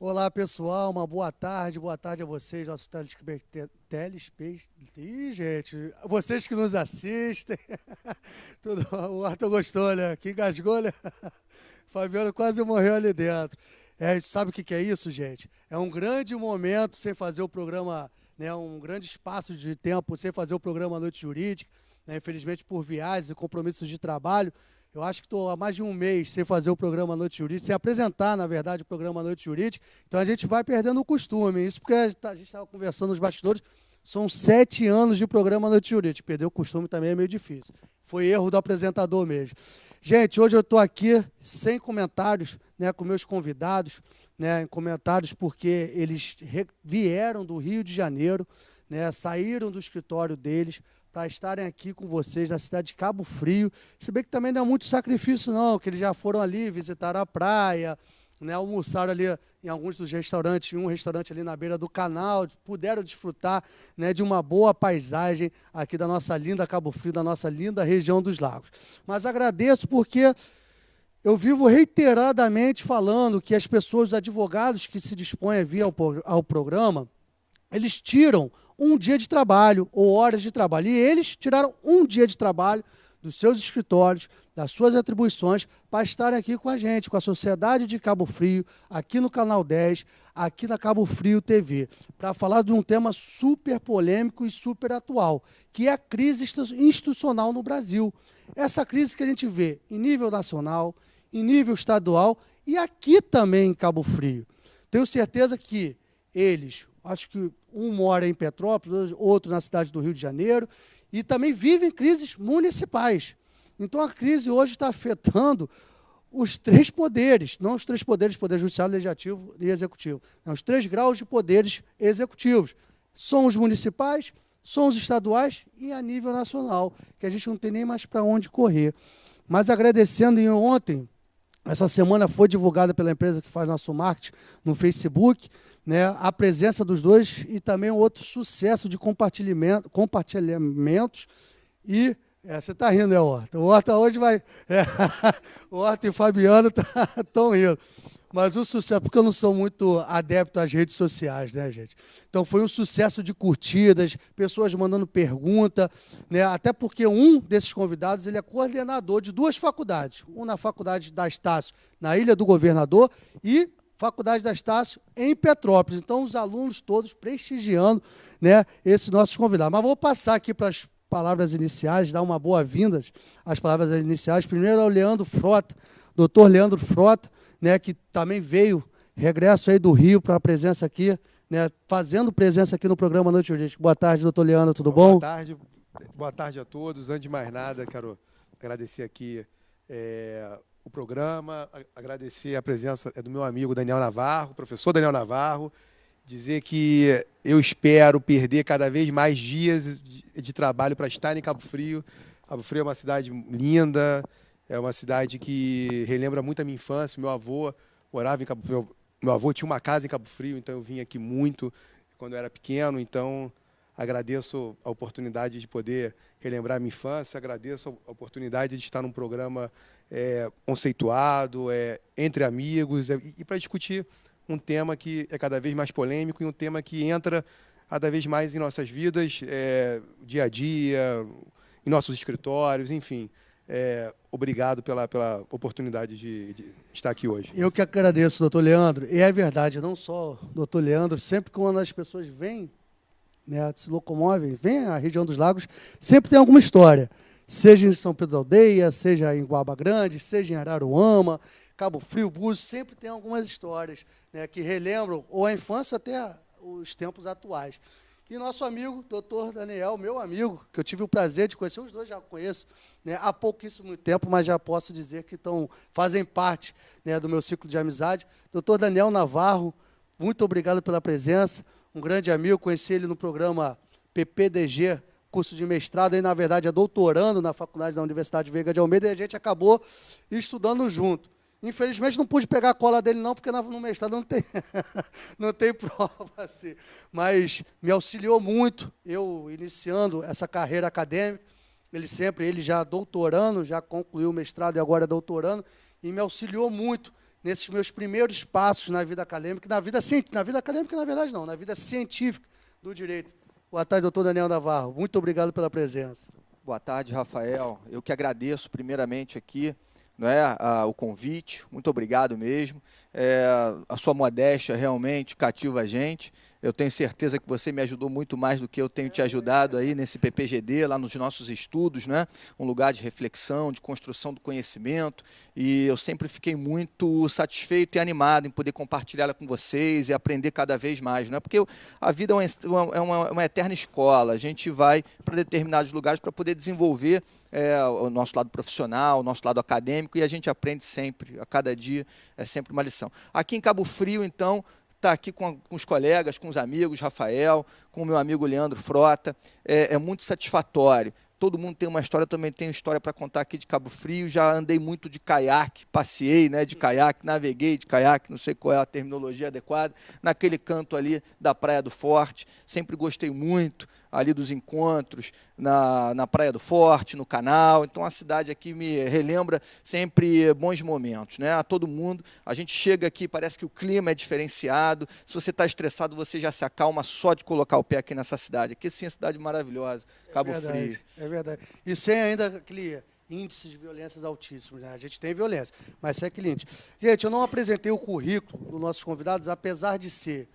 Olá, pessoal, uma boa tarde a vocês, nossos Ih, gente, vocês que nos assistem. O Arthur gostou, né? Que engasgou, né? Fabiano quase morreu ali dentro. Sabe o que é isso, gente? É um grande momento sem fazer o programa, né? Um grande espaço de tempo sem fazer o programa Noite Jurídica, né? Infelizmente, por viagens e compromissos de trabalho, eu acho que estou há mais de um mês sem fazer o programa Noite Jurídica, sem apresentar, na verdade, o programa Noite Jurídica. Então, a gente vai perdendo o costume. Isso porque a gente estava conversando nos bastidores. São 7 anos de programa Noite Jurídica. Perder o costume também é meio difícil. Foi erro do apresentador mesmo. Gente, hoje eu estou aqui sem comentários, né, com meus convidados, né, em comentários porque eles vieram do Rio de Janeiro, né, saíram do escritório deles para estarem aqui com vocês na cidade de Cabo Frio. Se bem que também não é muito sacrifício não, que eles já foram ali, visitaram a praia, né, almoçaram ali em alguns dos restaurantes, em um restaurante ali na beira do canal, puderam desfrutar, né, de uma boa paisagem aqui da nossa linda Cabo Frio, da nossa linda região dos lagos. Mas agradeço porque eu vivo reiteradamente falando que as pessoas, os advogados que se dispõem a vir ao programa, eles tiram um dia de trabalho ou horas de trabalho. E eles tiraram um dia de trabalho dos seus escritórios, das suas atribuições, para estarem aqui com a gente, com a Sociedade de Cabo Frio, aqui no Canal 10, aqui na Cabo Frio TV, para falar de um tema super polêmico e super atual, que é a crise institucional no Brasil. Essa crise que a gente vê em nível nacional, em nível estadual e aqui também em Cabo Frio. Tenho certeza que eles, acho que um mora em Petrópolis, outro na cidade do Rio de Janeiro, e também vivem crises municipais. Então, a crise hoje está afetando os 3 poderes, não os 3 poderes, poder judiciário, legislativo e executivo. Não, os 3 graus de poderes executivos. São os municipais, são os estaduais e a nível nacional, que a gente não tem nem mais para onde correr. Mas agradecendo, e ontem, essa semana foi divulgada pela empresa que faz nosso marketing no Facebook, né, a presença dos dois e também um outro sucesso de compartilhamentos. E você está rindo, né, Horta? O Horta hoje vai... o Horta e o Fabiano estão rindo. Mas o sucesso, porque eu não sou muito adepto às redes sociais, né, gente? Então, foi um sucesso de curtidas, pessoas mandando pergunta, né? Até porque um desses convidados, ele é coordenador de 2 faculdades. Um na Faculdade da Estácio, na Ilha do Governador, e Faculdade da Estácio, em Petrópolis. Então, os alunos todos prestigiando, né, esses nossos convidados. Mas vou passar aqui para as palavras iniciais, dar uma boa-vinda às palavras iniciais. Primeiro ao Leandro Frota, doutor Leandro Frota, né, que também veio, regresso aí do Rio para a presença aqui, né, fazendo presença aqui no programa Noite Jurídica. Boa tarde, doutor Leandro, tudo bom? Boa tarde a todos. Antes de mais nada, quero agradecer aqui o programa, agradecer a presença do meu amigo Daniel Navarro, professor Daniel Navarro, dizer que eu espero perder cada vez mais dias de trabalho para estar em Cabo Frio. Cabo Frio é uma cidade linda, é uma cidade que relembra muito a minha infância. Meu avô morava em Cabo Frio, meu avô tinha uma casa em Cabo Frio, então eu vim aqui muito quando eu era pequeno. Então, agradeço a oportunidade de poder relembrar a minha infância, agradeço a oportunidade de estar num programa conceituado, entre amigos, e para discutir um tema que é cada vez mais polêmico e um tema que entra cada vez mais em nossas vidas, dia a dia, em nossos escritórios, enfim. Obrigado pela oportunidade de estar aqui hoje. Eu que agradeço, doutor Leandro. E é verdade, não só doutor Leandro, sempre que quando as pessoas vêm, né, se locomovem, vêm à região dos lagos, sempre tem alguma história. Seja em São Pedro da Aldeia, seja em Guaba Grande, seja em Araruama, Cabo Frio, Búzios, sempre tem algumas histórias, né, que relembram ou a infância até os tempos atuais. E nosso amigo, doutor Daniel, meu amigo, que eu tive o prazer de conhecer, os dois já conheço, né, há pouquíssimo tempo, mas já posso dizer que fazem parte, né, do meu ciclo de amizade. Doutor Daniel Navarro, muito obrigado pela presença, um grande amigo, conheci ele no programa PPDG, curso de mestrado, aí na verdade é doutorando na faculdade da Universidade Veiga de Almeida, e a gente acabou estudando junto. Infelizmente não pude pegar a cola dele não, porque no mestrado não tem, não tem prova assim, mas me auxiliou muito, eu iniciando essa carreira acadêmica, ele já doutorando, já concluiu o mestrado e agora é doutorando, e me auxiliou muito nesses meus primeiros passos na vida acadêmica, na vida acadêmica, na verdade, não, na vida científica do direito. Boa tarde, doutor Daniel Navarro. Muito obrigado pela presença. Boa tarde, Rafael. Eu que agradeço primeiramente aqui, o convite. Muito obrigado mesmo. A sua modéstia realmente cativa a gente. Eu tenho certeza que você me ajudou muito mais do que eu tenho te ajudado aí nesse PPGD, lá nos nossos estudos, né? Um lugar de reflexão, de construção do conhecimento, e eu sempre fiquei muito satisfeito e animado em poder compartilhá-la com vocês e aprender cada vez mais, né? Porque a vida é uma eterna escola, a gente vai para determinados lugares para poder desenvolver o nosso lado profissional, o nosso lado acadêmico, e a gente aprende sempre, a cada dia é sempre uma lição. Aqui em Cabo Frio, então, estar aqui com os colegas, com os amigos, Rafael, com o meu amigo Leandro Frota, é muito satisfatório. Todo mundo tem uma história, eu também tenho história para contar aqui de Cabo Frio, já andei muito de caiaque, passei, né, de caiaque, naveguei de caiaque, não sei qual é a terminologia adequada, naquele canto ali da Praia do Forte, sempre gostei muito ali dos encontros na Praia do Forte, no canal. Então a cidade aqui me relembra sempre bons momentos, né? A todo mundo, a gente chega aqui, parece que o clima é diferenciado, se você está estressado, você já se acalma só de colocar o pé aqui nessa cidade. Aqui sim é uma cidade maravilhosa, Cabo Frio. É verdade. E sem ainda aquele índice de violências altíssimos, né? A gente tem violência, mas sem aquele índice. Gente, eu não apresentei o currículo dos nossos convidados, apesar de ser...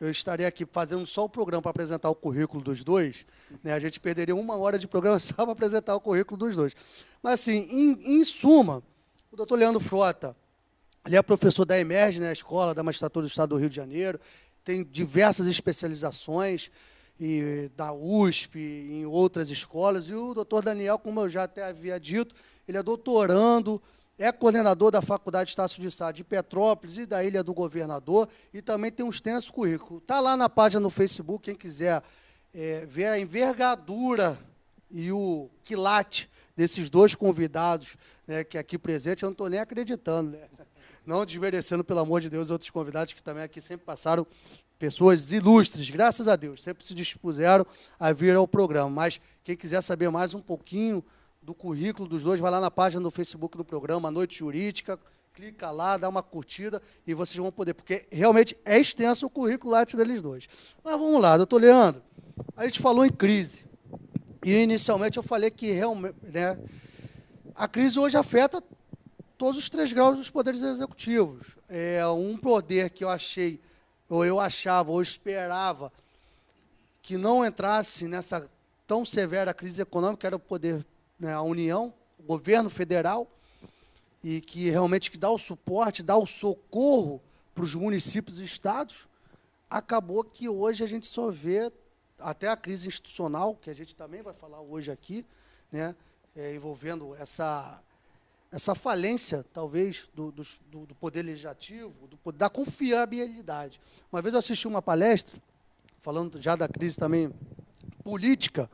Eu estaria aqui fazendo só o programa para apresentar o currículo dos dois, né? A gente perderia 1 hora de programa só para apresentar o currículo dos dois. Mas, assim, em suma, o doutor Leandro Frota, ele é professor da EMERGE, né, a Escola da Magistratura do Estado do Rio de Janeiro, tem diversas especializações, e da USP, em outras escolas, e o doutor Daniel, como eu já até havia dito, ele é doutorando, é coordenador da Faculdade Estácio de Sá de Petrópolis e da Ilha do Governador, e também tem um extenso currículo. Está lá na página no Facebook, quem quiser ver a envergadura e o quilate desses dois convidados, né, que aqui presentes, eu não estou nem acreditando, né? Não desmerecendo, pelo amor de Deus, outros convidados que também aqui sempre passaram, pessoas ilustres, graças a Deus, sempre se dispuseram a vir ao programa. Mas quem quiser saber mais um pouquinho do currículo dos dois, vai lá na página do Facebook do programa, Noite Jurídica, clica lá, dá uma curtida e vocês vão poder, porque realmente é extenso o currículo lá deles dois. Mas vamos lá, doutor Leandro, a gente falou em crise, e inicialmente eu falei que realmente, né, a crise hoje afeta todos os 3 graus dos poderes executivos. É um poder que eu achei, ou eu achava, ou esperava, que não entrasse nessa tão severa crise econômica, era o poder, né, a União, o governo federal, e que realmente dá o suporte, dá o socorro para os municípios e estados. Acabou que hoje a gente só vê, até a crise institucional, que a gente também vai falar hoje aqui, né, envolvendo essa falência, talvez, do poder legislativo, da confiabilidade. Uma vez eu assisti uma palestra, falando já da crise também política,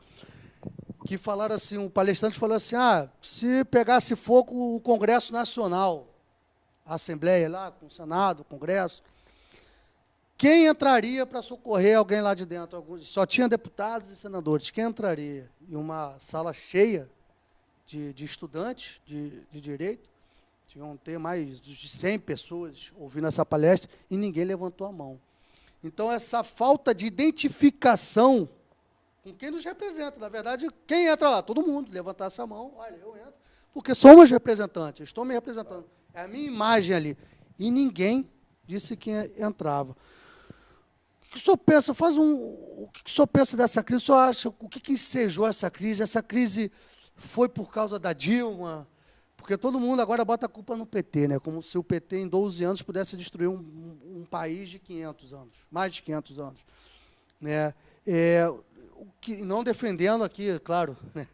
que falaram assim, o palestrante falou assim, se pegasse fogo o Congresso Nacional, a Assembleia lá, com o Senado, o Congresso, quem entraria para socorrer alguém lá de dentro? Só tinha deputados e senadores, quem entraria? Em uma sala cheia de estudantes de direito, tinham ter mais de 100 pessoas ouvindo essa palestra, e ninguém levantou a mão. Então, essa falta de identificação com quem nos representa. Na verdade, quem entra lá? Todo mundo. Levantar essa mão, olha, eu entro, porque somos representantes, eu estou me representando. É a minha imagem ali. E ninguém disse que entrava. O que o senhor pensa? O que o senhor pensa dessa crise? O senhor acha, o que ensejou essa crise? Essa crise foi por causa da Dilma? Porque todo mundo agora bota a culpa no PT, né? Como se o PT, em 12 anos, pudesse destruir um país de 500 anos, mais de 500 anos. Né? Não defendendo aqui, claro, né?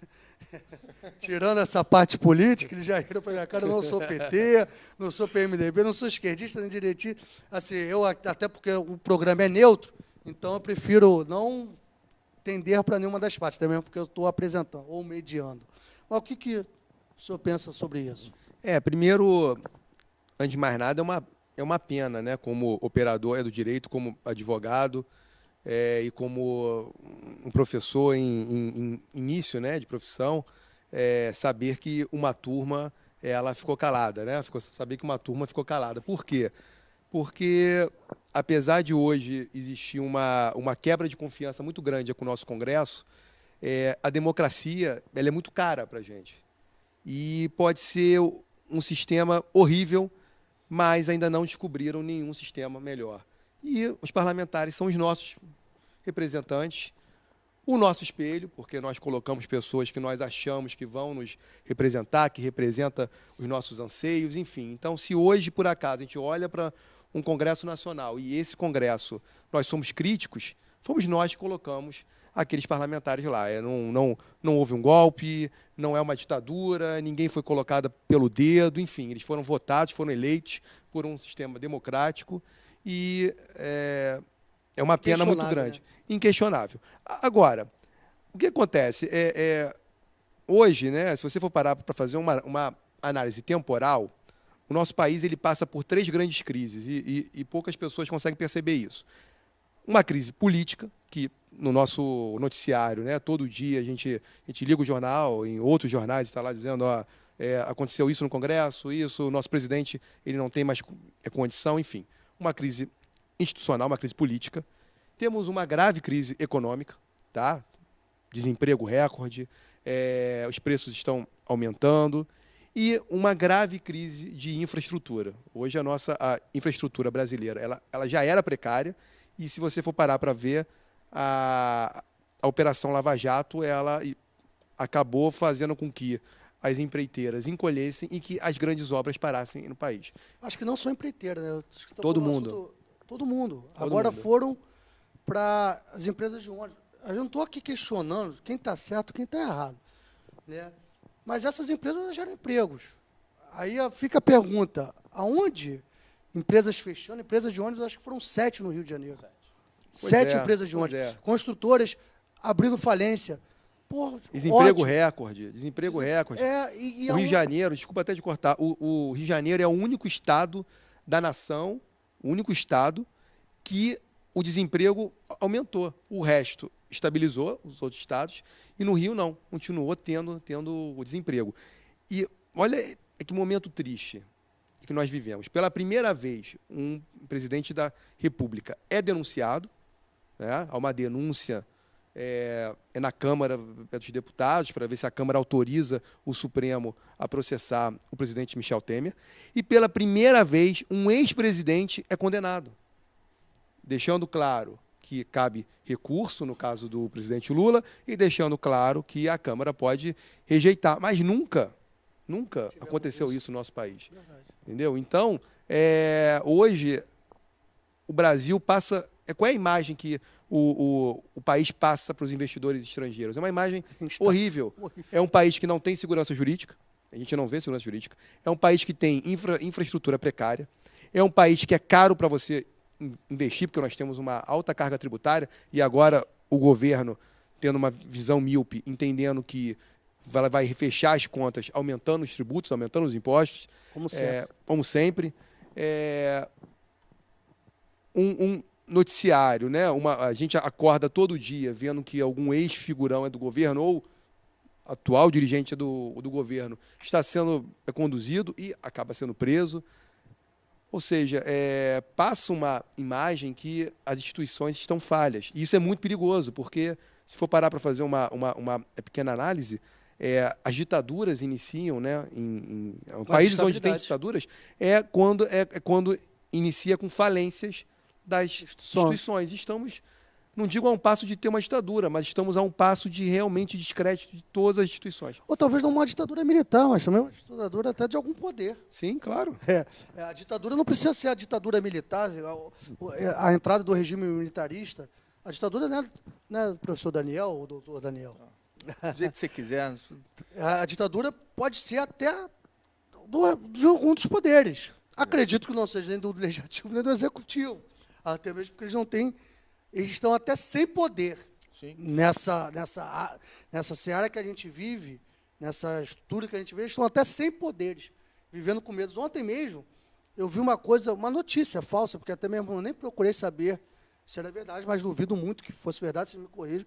Tirando essa parte política, eles já riram para minha cara, eu não sou PT, não sou PMDB, não sou esquerdista, nem direitinho. Assim, até porque o programa é neutro, então eu prefiro não tender para nenhuma das partes, também porque eu estou apresentando, ou mediando. Mas o que o senhor pensa sobre isso? Primeiro, antes de mais nada, é uma pena, né, como operador do direito, como advogado, e como um professor em início, né, de profissão, saber que uma turma ela ficou calada, né? Sabia que uma turma ficou calada. Por quê? Porque, apesar de hoje existir uma quebra de confiança muito grande com o nosso Congresso, a democracia ela é muito cara para a gente. E pode ser um sistema horrível, mas ainda não descobriram nenhum sistema melhor. E os parlamentares são os nossos representantes, o nosso espelho, porque nós colocamos pessoas que nós achamos que vão nos representar, que representa os nossos anseios, enfim. Então, se hoje, por acaso, a gente olha para um Congresso Nacional e esse Congresso nós somos críticos, fomos nós que colocamos aqueles parlamentares lá. Não houve um golpe, não é uma ditadura, ninguém foi colocado pelo dedo, enfim, eles foram votados, foram eleitos por um sistema democrático e é uma pena muito grande. Né? Inquestionável. Agora, o que acontece? Hoje, né, se você for parar para fazer uma análise temporal, o nosso país ele passa por 3 grandes crises e poucas pessoas conseguem perceber isso. Uma crise política, que no nosso noticiário, né, todo dia a gente liga o jornal, em outros jornais está lá dizendo, aconteceu isso no Congresso, o nosso presidente ele não tem mais condição, enfim. Uma crise institucional, uma crise política. Temos uma grave crise econômica, tá? Desemprego recorde, os preços estão aumentando e uma grave crise de infraestrutura. Hoje a infraestrutura brasileira ela já era precária e se você for parar para ver, a Operação Lava Jato ela acabou fazendo com que as empreiteiras encolhessem e que as grandes obras parassem no país. Acho que não só empreiteiras, né? Todo mundo. Todo mundo. Agora foram para as empresas de ônibus. Eu não estou aqui questionando quem está certo, quem está errado, né? Mas essas empresas geram empregos. Aí fica a pergunta, aonde empresas fechando, empresas de ônibus, acho que foram 7 no Rio de Janeiro. 7 empresas de ônibus. Construtoras abrindo falência. Pô, desemprego recorde. O Rio de Janeiro, desculpa até de cortar, o Rio de Janeiro é o único estado da nação, o único estado que o desemprego aumentou. O resto estabilizou, os outros estados, e no Rio não, continuou tendo o desemprego. E olha que momento triste que nós vivemos. Pela primeira vez, um presidente da República é denunciado, né? Há uma denúncia na Câmara dos Deputados, para ver se a Câmara autoriza o Supremo a processar o presidente Michel Temer. E, pela primeira vez, um ex-presidente é condenado, deixando claro que cabe recurso, no caso do presidente Lula, e deixando claro que a Câmara pode rejeitar. Mas nunca aconteceu isso no nosso país. Verdade. Entendeu? Então, hoje, o Brasil passa... Qual é a imagem que o país passa para os investidores estrangeiros? É uma imagem horrível. É um país que não tem segurança jurídica, a gente não vê segurança jurídica. É um país que tem infraestrutura precária. É um país que é caro para você investir, porque nós temos uma alta carga tributária e agora o governo, tendo uma visão míope, entendendo que vai fechar as contas, aumentando os tributos, aumentando os impostos. Como sempre. Um noticiário, né? A gente acorda todo dia vendo que algum ex-figurão é do governo ou atual dirigente do governo está sendo conduzido e acaba sendo preso. Ou seja, passa uma imagem que as instituições estão falhas. E isso é muito perigoso, porque se for parar para fazer uma pequena análise, as ditaduras iniciam, né, em países onde tem ditaduras, quando inicia com falências das instituições. Estamos, não digo a um passo de ter uma ditadura, mas estamos a um passo de realmente descrédito de todas as instituições. Ou talvez não uma ditadura militar, mas também uma ditadura até de algum poder. Sim, claro. A ditadura não precisa ser a ditadura militar, a entrada do regime militarista. A ditadura não é professor Daniel ou doutor Daniel. Do jeito que você quiser. A ditadura pode ser até de algum dos poderes. Acredito que não seja nem do legislativo nem do executivo. Até mesmo porque eles estão até sem poder. Sim. Nessa seara que a gente vive, nessa estrutura que a gente vê, eles estão até sem poderes, vivendo com medo. Ontem mesmo, eu vi uma notícia falsa, porque até mesmo eu nem procurei saber se era verdade, mas duvido muito que fosse verdade, vocês me corrijam,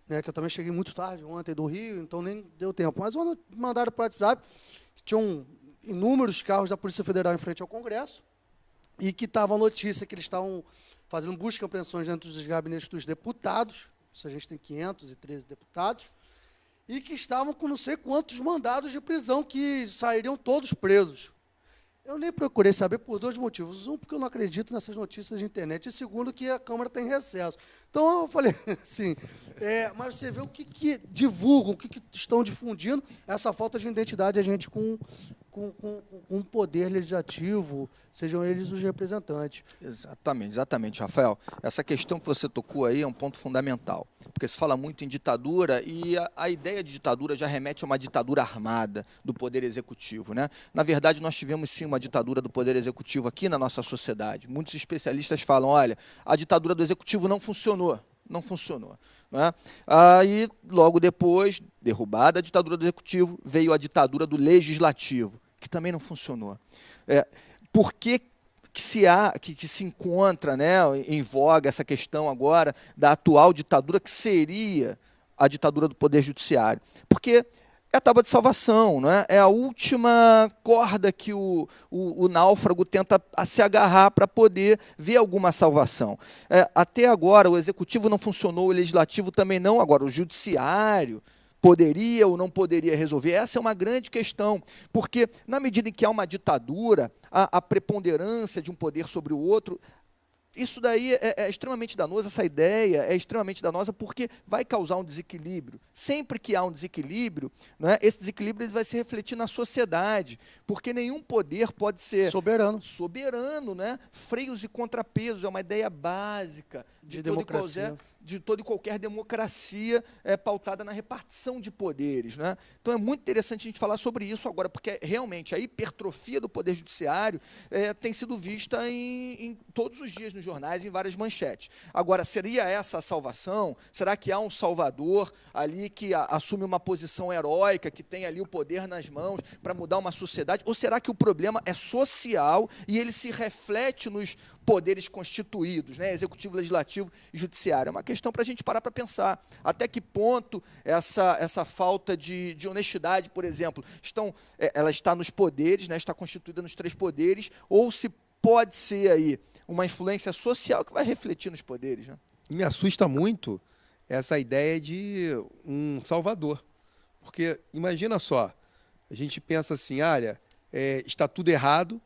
né, que eu também cheguei muito tarde ontem do Rio, então nem deu tempo. Mas mandaram para o WhatsApp que tinham inúmeros carros da Polícia Federal em frente ao Congresso, e que estava a notícia que eles estavam fazendo busca e apreensões dentro dos gabinetes dos deputados, isso a gente tem 513 deputados, e que estavam com não sei quantos mandados de prisão, que sairiam todos presos. Eu nem procurei saber por 2 motivos. Um, porque eu não acredito nessas notícias de internet, e segundo, que a Câmara está em recesso. Então, eu falei assim, mas você vê o que divulgam, o que estão difundindo, essa falta de identidade, a gente com o poder legislativo, sejam eles os representantes. Exatamente, Rafael. Essa questão que você tocou aí é um ponto fundamental, porque se fala muito em ditadura e a ideia de ditadura já remete a uma ditadura armada do poder executivo, né? Na verdade, nós tivemos sim uma ditadura do poder executivo aqui na nossa sociedade. Muitos especialistas falam, olha, a ditadura do executivo não funcionou. Não funcionou. Não é? Aí, logo depois, derrubada a ditadura do executivo, veio a ditadura do legislativo, que também não funcionou. Por que se encontra, né, em voga essa questão agora da atual ditadura, que seria a ditadura do Poder Judiciário? Porque é a tábua de salvação, não é? É a última corda que o náufrago tenta se agarrar para poder ver alguma salvação. Até agora o executivo não funcionou, o legislativo também não, agora o judiciário poderia ou não poderia resolver? Essa é uma grande questão, porque na medida em que há uma ditadura, a preponderância de um poder sobre o outro, isso daí é extremamente danoso, essa ideia é extremamente danosa, porque vai causar um desequilíbrio. Sempre que há um desequilíbrio, não é, esse desequilíbrio ele vai se refletir na sociedade, porque nenhum poder pode ser soberano, né? Freios e contrapesos é uma ideia básica de toda e qualquer democracia pautada na repartição de poderes, né? Então é muito interessante a gente falar sobre isso agora, porque realmente a hipertrofia do Poder Judiciário tem sido vista em todos os dias nos jornais, em várias manchetes. Agora, seria essa a salvação? Será que há um salvador ali que assume uma posição heróica, que tem ali o poder nas mãos para mudar uma sociedade? Ou será que o problema é social e ele se reflete nos poderes constituídos, né? Executivo, legislativo e judiciário? É uma questão para a gente parar para pensar. Até que ponto essa falta de honestidade, por exemplo, ela está nos poderes, né? Está constituída nos 3 poderes, ou se pode ser aí uma influência social que vai refletir nos poderes, né? E me assusta muito essa ideia de um salvador. Porque, imagina só, a gente pensa assim, olha, está tudo errado,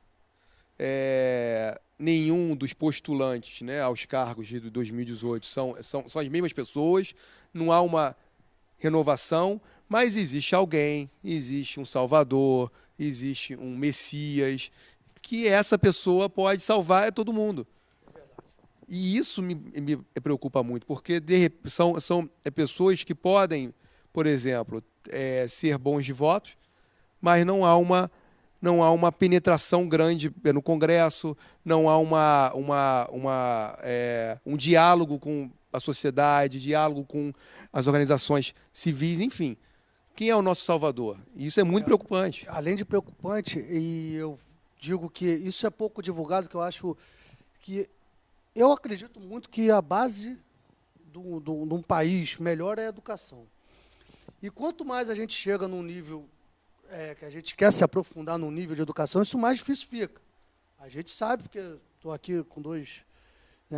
nenhum dos postulantes, né, aos cargos de 2018 são as mesmas pessoas, não há uma renovação, mas existe alguém, existe um salvador, existe um Messias, que essa pessoa pode salvar todo mundo. E isso me preocupa muito, porque são pessoas que podem, por exemplo, ser bons de votos, mas não há uma penetração grande no Congresso, não há um diálogo com a sociedade, diálogo com as organizações civis, enfim. Quem é o nosso salvador? E isso é muito preocupante. Além de preocupante, e eu digo que isso é pouco divulgado, que eu acho que... Eu acredito muito que a base de um país melhor é a educação. E quanto mais a gente chega num nível que a gente quer se aprofundar num nível de educação, isso mais difícil fica. A gente sabe, porque estou aqui com 2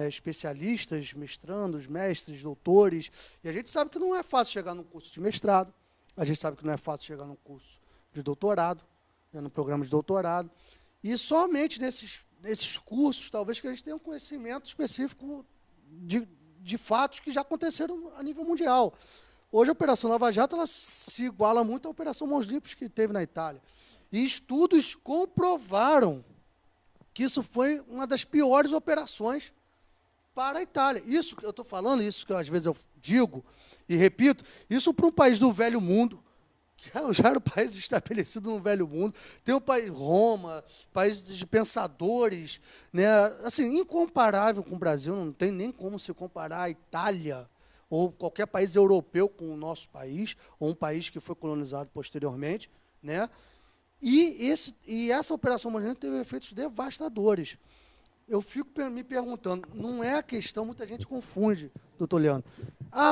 especialistas, mestrandos, mestres, doutores, e a gente sabe que não é fácil chegar num curso de mestrado, a gente sabe que não é fácil chegar num curso de doutorado, né, no programa de doutorado, e somente nesses cursos, talvez que a gente tenha um conhecimento específico de fatos que já aconteceram a nível mundial. Hoje a Operação Lava Jato ela se iguala muito à Operação Mãos Limpas que teve na Itália. E estudos comprovaram que isso foi uma das piores operações para a Itália. Isso que eu estou falando, isso que às vezes eu digo e repito, isso para um país do velho mundo, que já era um país estabelecido no velho mundo, tem o país Roma, país de pensadores, né, assim, incomparável com o Brasil, não tem nem como se comparar a Itália ou qualquer país europeu com o nosso país, ou um país que foi colonizado posteriormente, né? E essa Operação Mãos Limpas teve efeitos devastadores. Eu fico me perguntando, não é a questão, muita gente confunde, doutor Leandro.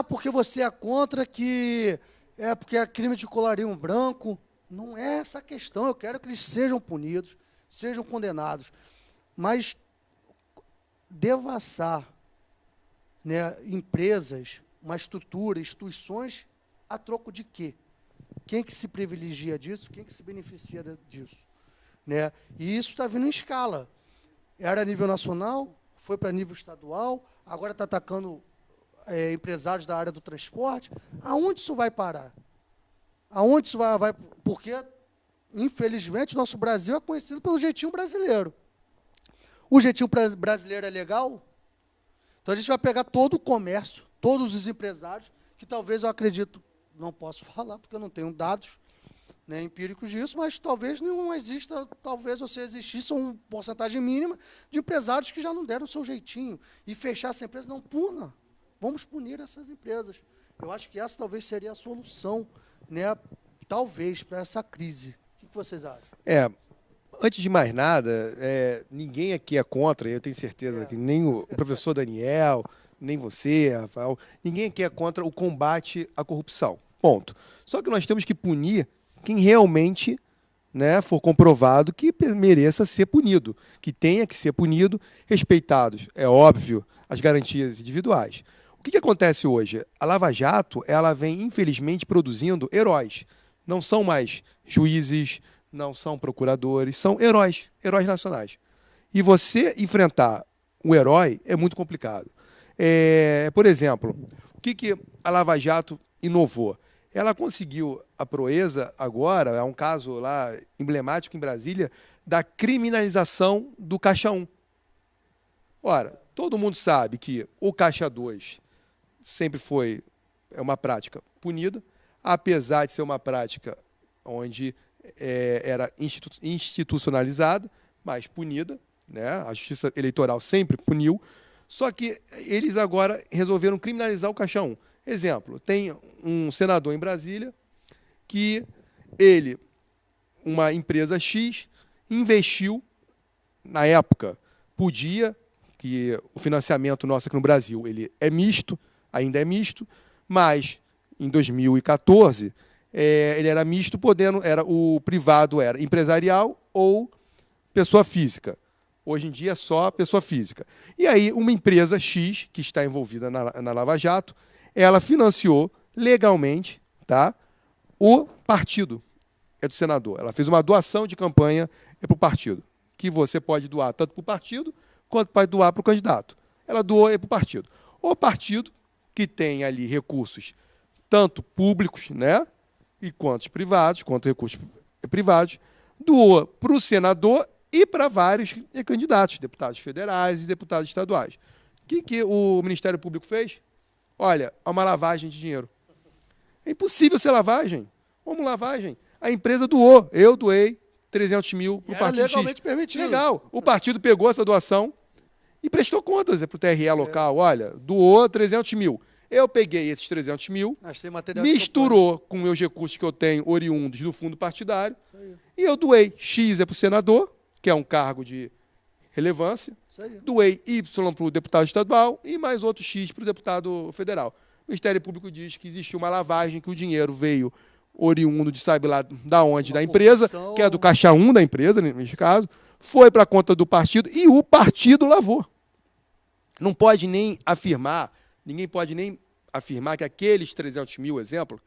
Porque você é contra porque é crime de colarinho branco, Não é essa a questão. Eu quero que eles sejam punidos, sejam condenados. Mas devassar, né, empresas, uma estrutura, instituições, a troco de quê? Quem que se privilegia disso? Quem que se beneficia disso? Né? E isso está vindo em escala. Era a nível nacional, foi para nível estadual, agora está atacando empresários da área do transporte. Aonde isso vai parar? Aonde isso vai? Porque, infelizmente, o nosso Brasil é conhecido pelo jeitinho brasileiro. O jeitinho brasileiro é legal? Então, a gente vai pegar todo o comércio, todos os empresários, que talvez eu acredito, não posso falar, porque eu não tenho dados, né, empíricos disso, mas talvez não exista, talvez ou se existisse uma porcentagem mínima de empresários que já não deram o seu jeitinho. E fechar essa empresa, não puna. Vamos punir essas empresas. Eu acho que essa talvez seria a solução, né, talvez, para essa crise. O que vocês acham? Antes de mais nada, ninguém aqui é contra, eu tenho certeza que nem o professor Daniel, nem você, Rafael, ninguém aqui é contra o combate à corrupção. Ponto. Só que nós temos que punir quem realmente, né, for comprovado que mereça ser punido, que tenha que ser punido, respeitados, é óbvio, as garantias individuais. O que acontece hoje? A Lava Jato, ela vem, infelizmente, produzindo heróis. Não são mais juízes, não são procuradores, são heróis nacionais. E você enfrentar um herói é muito complicado. Por exemplo, o que a Lava Jato inovou? Ela conseguiu a proeza agora, é um caso lá emblemático em Brasília, da criminalização do Caixa 1. Ora, todo mundo sabe que o Caixa 2 sempre foi uma prática punida, apesar de ser uma prática onde era institucionalizada, mas punida, né? A Justiça Eleitoral sempre puniu, só que eles agora resolveram criminalizar o Caixa 1. Exemplo, tem um senador em Brasília que ele, uma empresa X, investiu, na época, podia, que o financiamento nosso aqui no Brasil ele é misto, ainda é misto, mas em 2014 ele era misto, o privado era empresarial ou pessoa física. Hoje em dia é só pessoa física. E aí uma empresa X, que está envolvida na Lava Jato, ela financiou legalmente, tá, o partido do senador. Ela fez uma doação de campanha para o partido, que você pode doar tanto para o partido quanto pode doar para o candidato. Ela doou para o partido. O partido, que tem ali recursos tanto públicos, né, e quanto privados, quanto recursos privados, doou para o senador e para vários candidatos, deputados federais e deputados estaduais. O que o Ministério Público fez? Olha, é uma lavagem de dinheiro. É impossível ser lavagem. Como lavagem? A empresa doou. Eu doei 300 mil para o partido legalmente X. permitido. Legal. O partido pegou essa doação e prestou contas para o TRE local. Olha, doou 300 mil. Eu peguei esses 300 mil, misturou com meus recursos que eu tenho oriundos do fundo partidário e eu doei X para o senador, que é um cargo de relevância, doei Y para o deputado estadual e mais outro X para o deputado federal. O Ministério Público diz que existiu uma lavagem, que o dinheiro veio oriundo de sabe lá da onde, da empresa, que é do Caixa 1 da empresa, neste caso, foi para a conta do partido e o partido lavou. Não pode nem afirmar, ninguém pode nem afirmar que aqueles 300 mil, exemplo,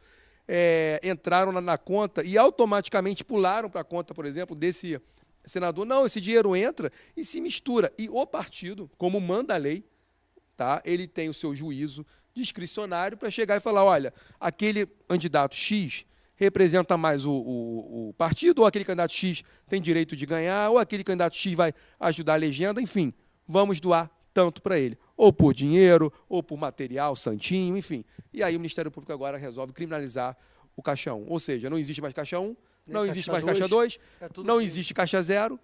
entraram na conta e automaticamente pularam para a conta, por exemplo, desse senador. Não, esse dinheiro entra e se mistura. E o partido, como manda a lei, tá, ele tem o seu juízo discricionário para chegar e falar, olha, aquele candidato X representa mais o partido, ou aquele candidato X tem direito de ganhar, ou aquele candidato X vai ajudar a legenda, enfim, vamos doar tanto para ele. Ou por dinheiro, ou por material, santinho, enfim. E aí o Ministério Público agora resolve criminalizar o Caixa 1. Ou seja, não existe mais Caixa 1, não existe mais Caixa 2, não existe Caixa 0.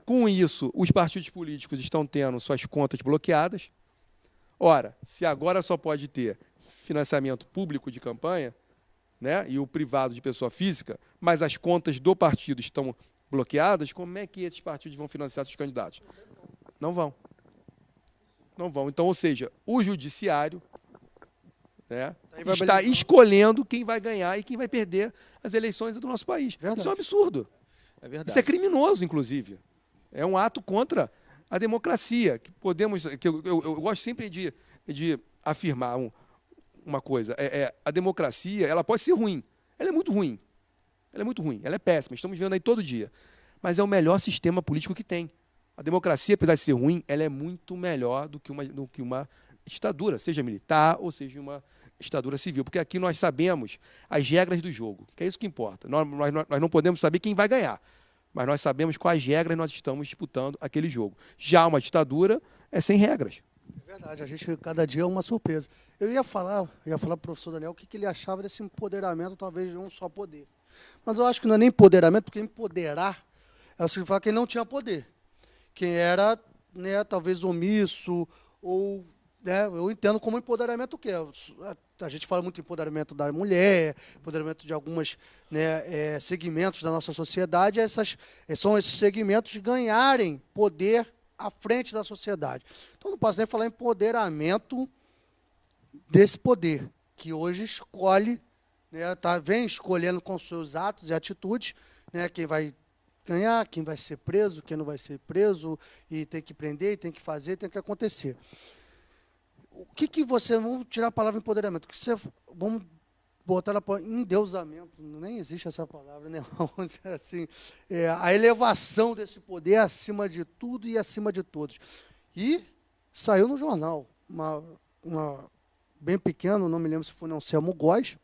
Com isso, os partidos políticos estão tendo suas contas bloqueadas. Ora, se agora só pode ter financiamento público de campanha, né, e o privado de pessoa física, mas as contas do partido estão bloqueadas, como é que esses partidos vão financiar seus candidatos? Não vão. Não vão. Então, ou seja, o judiciário né, Aí vai está beliscando. escolhendo quem vai ganhar e quem vai perder as eleições do nosso país. Verdade. Isso é um absurdo. É verdade. Isso é criminoso, inclusive. É um ato contra a democracia. Que podemos, que eu gosto sempre de afirmar uma coisa. A democracia, ela pode ser ruim. Ela é muito ruim. Ela é muito ruim. Ela é péssima. Estamos vendo aí todo dia. Mas é o melhor sistema político que tem. A democracia, apesar de ser ruim, ela é muito melhor do que uma ditadura, seja militar ou seja uma ditadura civil. Porque aqui nós sabemos as regras do jogo, que é isso que importa. Nós não podemos saber quem vai ganhar, mas nós sabemos quais regras nós estamos disputando aquele jogo. Já uma ditadura é sem regras. É verdade, a gente cada dia é uma surpresa. Eu ia falar para o professor Daniel o que ele achava desse empoderamento, talvez, de um só poder. Mas eu acho que não é nem empoderamento, porque empoderar é significar quem não tinha poder. Quem era, né, talvez omisso, ou, né, eu entendo como empoderamento o quê? A gente fala muito empoderamento da mulher, empoderamento de alguns, né, segmentos da nossa sociedade, são esses segmentos ganharem poder à frente da sociedade. Então, não posso nem falar empoderamento desse poder, que hoje escolhe, né, vem escolhendo com seus atos e atitudes, né, quem vai ganhar, quem vai ser preso, quem não vai ser preso, e tem que prender, e tem que fazer, tem que acontecer. O que você, vamos tirar a palavra empoderamento, vamos botar na palavra endeusamento, nem existe essa palavra, né? Vamos dizer assim, a elevação desse poder acima de tudo e acima de todos. E saiu no jornal, uma bem pequeno, não me lembro se foi no Anselmo Góes,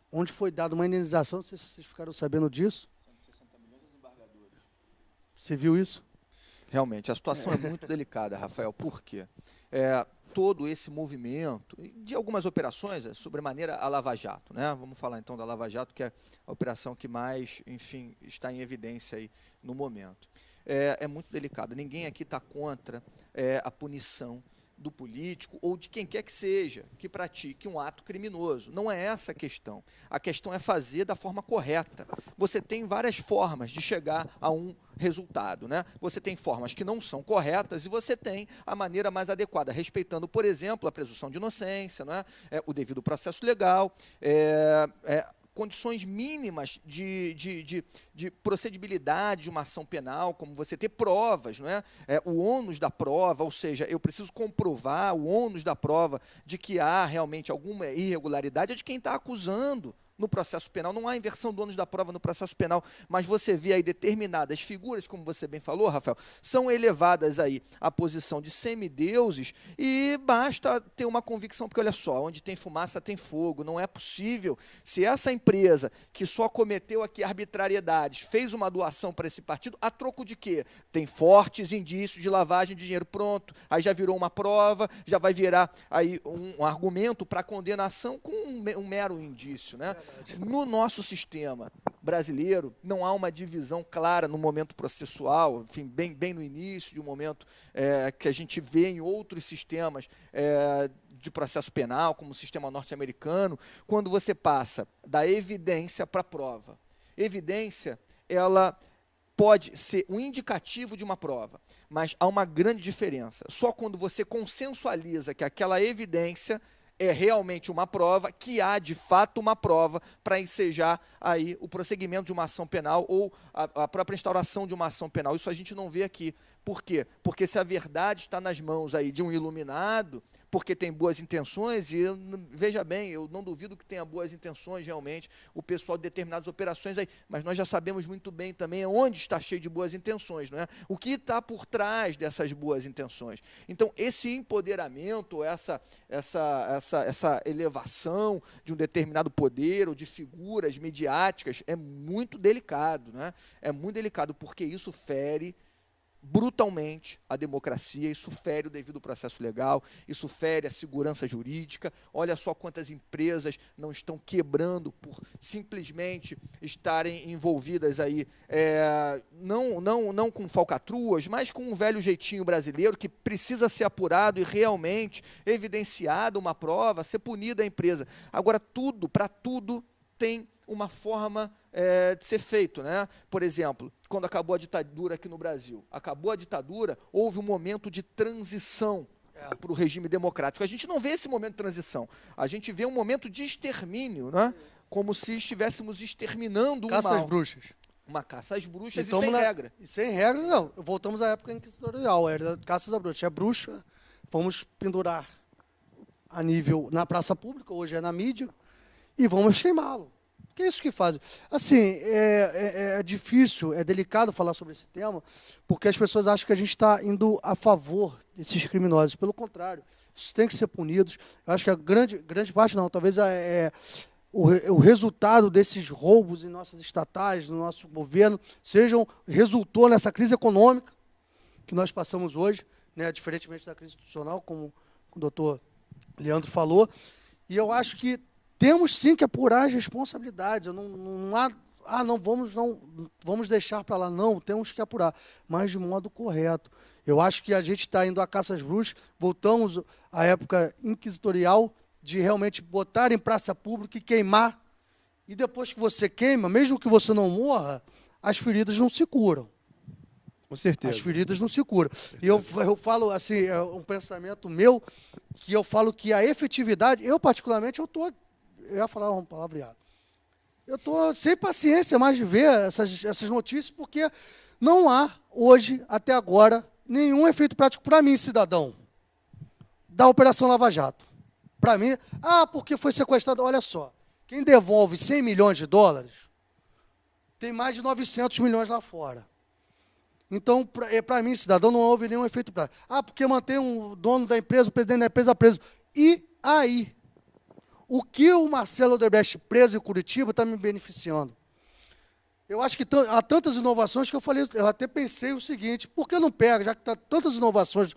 onde foi dada uma indenização, não sei se vocês ficaram sabendo disso. 160 milhões de desembargadores. Você viu isso? Realmente, a situação é muito delicada, Rafael. Por quê? Todo esse movimento, de algumas operações, sobremaneira a Lava Jato, né? Vamos falar então da Lava Jato, que é a operação que mais, enfim, está em evidência aí no momento. É muito delicado. Ninguém aqui está contra a punição do político ou de quem quer que seja que pratique um ato criminoso. Não é essa a questão. A questão é fazer da forma correta. Você tem várias formas de chegar a um resultado, né? Você tem formas que não são corretas e você tem a maneira mais adequada, respeitando, por exemplo, a presunção de inocência, né? O devido processo legal, condições mínimas de procedibilidade de uma ação penal, como você ter provas, não é? O ônus da prova, ou seja, eu preciso comprovar o ônus da prova de que há realmente alguma irregularidade, é de quem está acusando no processo penal. Não há inversão do ônus da prova no processo penal, mas você vê aí determinadas figuras, como você bem falou, Rafael, são elevadas aí à posição de semideuses e basta ter uma convicção, porque olha só, onde tem fumaça tem fogo, não é possível. Se essa empresa que só cometeu aqui arbitrariedades fez uma doação para esse partido, a troco de quê? Tem fortes indícios de lavagem de dinheiro, pronto, aí já virou uma prova, já vai virar aí um argumento para condenação com um mero indício, né? No nosso sistema brasileiro, não há uma divisão clara no momento processual, enfim, bem no início de um momento que a gente vê em outros sistemas de processo penal, como o sistema norte-americano, quando você passa da evidência para a prova. Evidência, ela pode ser um indicativo de uma prova, mas há uma grande diferença. Só quando você consensualiza que aquela evidência é realmente uma prova, que há de fato uma prova para ensejar aí o prosseguimento de uma ação penal ou a própria instauração de uma ação penal. Isso a gente não vê aqui. Por quê? Porque se a verdade está nas mãos aí de um iluminado, porque tem boas intenções, e veja bem, eu não duvido que tenha boas intenções realmente o pessoal de determinadas operações aí, mas nós já sabemos muito bem também onde está cheio de boas intenções, não é? O que está por trás dessas boas intenções. Então, esse empoderamento, essa elevação de um determinado poder ou de figuras midiáticas é muito delicado, né? É muito delicado, porque isso fere brutalmente a democracia, isso fere o devido processo legal, isso fere a segurança jurídica. Olha só quantas empresas não estão quebrando por simplesmente estarem envolvidas aí, não com falcatruas, mas com um velho jeitinho brasileiro que precisa ser apurado e realmente evidenciada uma prova, ser punida a empresa. Agora, para tudo tem uma forma de ser feito, né? Por exemplo, quando acabou a ditadura aqui no Brasil, acabou a ditadura, houve um momento de transição para o regime democrático. A gente não vê esse momento de transição. A gente vê um momento de extermínio, né? Como se estivéssemos exterminando o mal. Caça às bruxas. Uma caça às bruxas Então, e sem regra. E sem regra, não. Voltamos à época inquisitorial, era caça às bruxas. É bruxa, vamos pendurar a nível na praça pública, hoje é na mídia, e vamos queimá-lo. Que é isso que faz. Assim, é difícil, é delicado falar sobre esse tema, porque as pessoas acham que a gente está indo a favor desses criminosos. Pelo contrário, isso tem que ser punidos. Eu acho que a grande parte, não, talvez o resultado desses roubos em nossas estatais, no nosso governo, resultou nessa crise econômica que nós passamos hoje, né, diferentemente da crise institucional, como o doutor Leandro falou. E eu acho que temos sim que apurar as responsabilidades. Não vamos deixar para lá. Não, temos que apurar, mas de modo correto. Eu acho que a gente está indo à caça às bruxas, voltamos à época inquisitorial, de realmente botar em praça pública e queimar. E depois que você queima, mesmo que você não morra, as feridas não se curam. Com certeza. As feridas não se curam. E eu falo, assim, é um pensamento meu, que eu falo que a efetividade, eu particularmente, eu ia falar uma palavreada. Eu estou sem paciência mais de ver essas notícias, porque não há, hoje, até agora, nenhum efeito prático para mim, cidadão, da Operação Lava Jato. Para mim, porque foi sequestrado. Olha só, quem devolve 100 milhões de dólares, tem mais de 900 milhões lá fora. Então, para mim, cidadão, não houve nenhum efeito prático. Porque mantém o dono da empresa, o presidente da empresa preso. E aí? O que o Marcelo Odebrecht preso em Curitiba está me beneficiando? Eu acho que há tantas inovações que eu até pensei o seguinte, por que não pega, já que está tantas inovações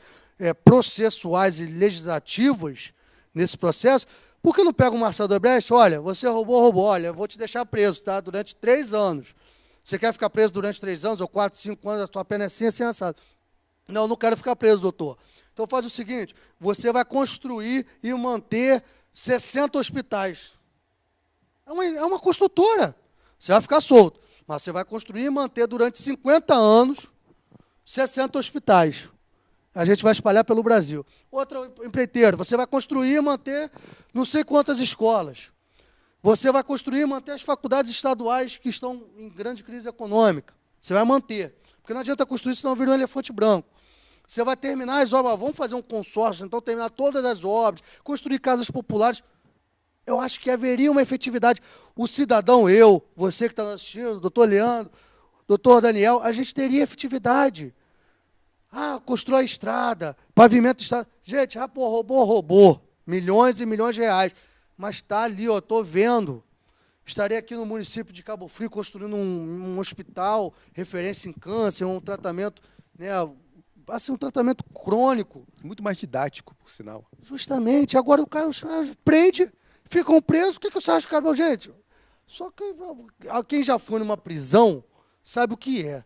processuais e legislativas nesse processo, por que não pega o Marcelo Odebrecht? Olha, você roubou, olha, eu vou te deixar preso, tá? Durante 3 anos. Você quer ficar preso durante 3 anos, ou 4, 5 anos, a tua pena é assim, assado. Não, eu não quero ficar preso, doutor. Então faz o seguinte, você vai construir e manter 60 hospitais. É uma construtora. Você vai ficar solto. Mas você vai construir e manter durante 50 anos 60 hospitais. A gente vai espalhar pelo Brasil. Outro empreiteiro, você vai construir e manter não sei quantas escolas. Você vai construir e manter as faculdades estaduais que estão em grande crise econômica. Você vai manter. Porque não adianta construir, senão vira um elefante branco. Você vai terminar as obras, vamos fazer um consórcio, então terminar todas as obras, construir casas populares. Eu acho que haveria uma efetividade. O cidadão, você que está assistindo, doutor Leandro, doutor Daniel, a gente teria efetividade. Constrói estrada, pavimento estrada. Gente, roubou. Milhões e milhões de reais. Mas está ali, estou vendo. Estarei aqui no município de Cabo Frio construindo um hospital, referência em câncer, um tratamento, né, assim, um tratamento crônico. Muito mais didático, por sinal. Justamente. Agora o cara prende, ficam presos. O que você acha, cara? Gente, só que quem já foi numa prisão sabe o que é.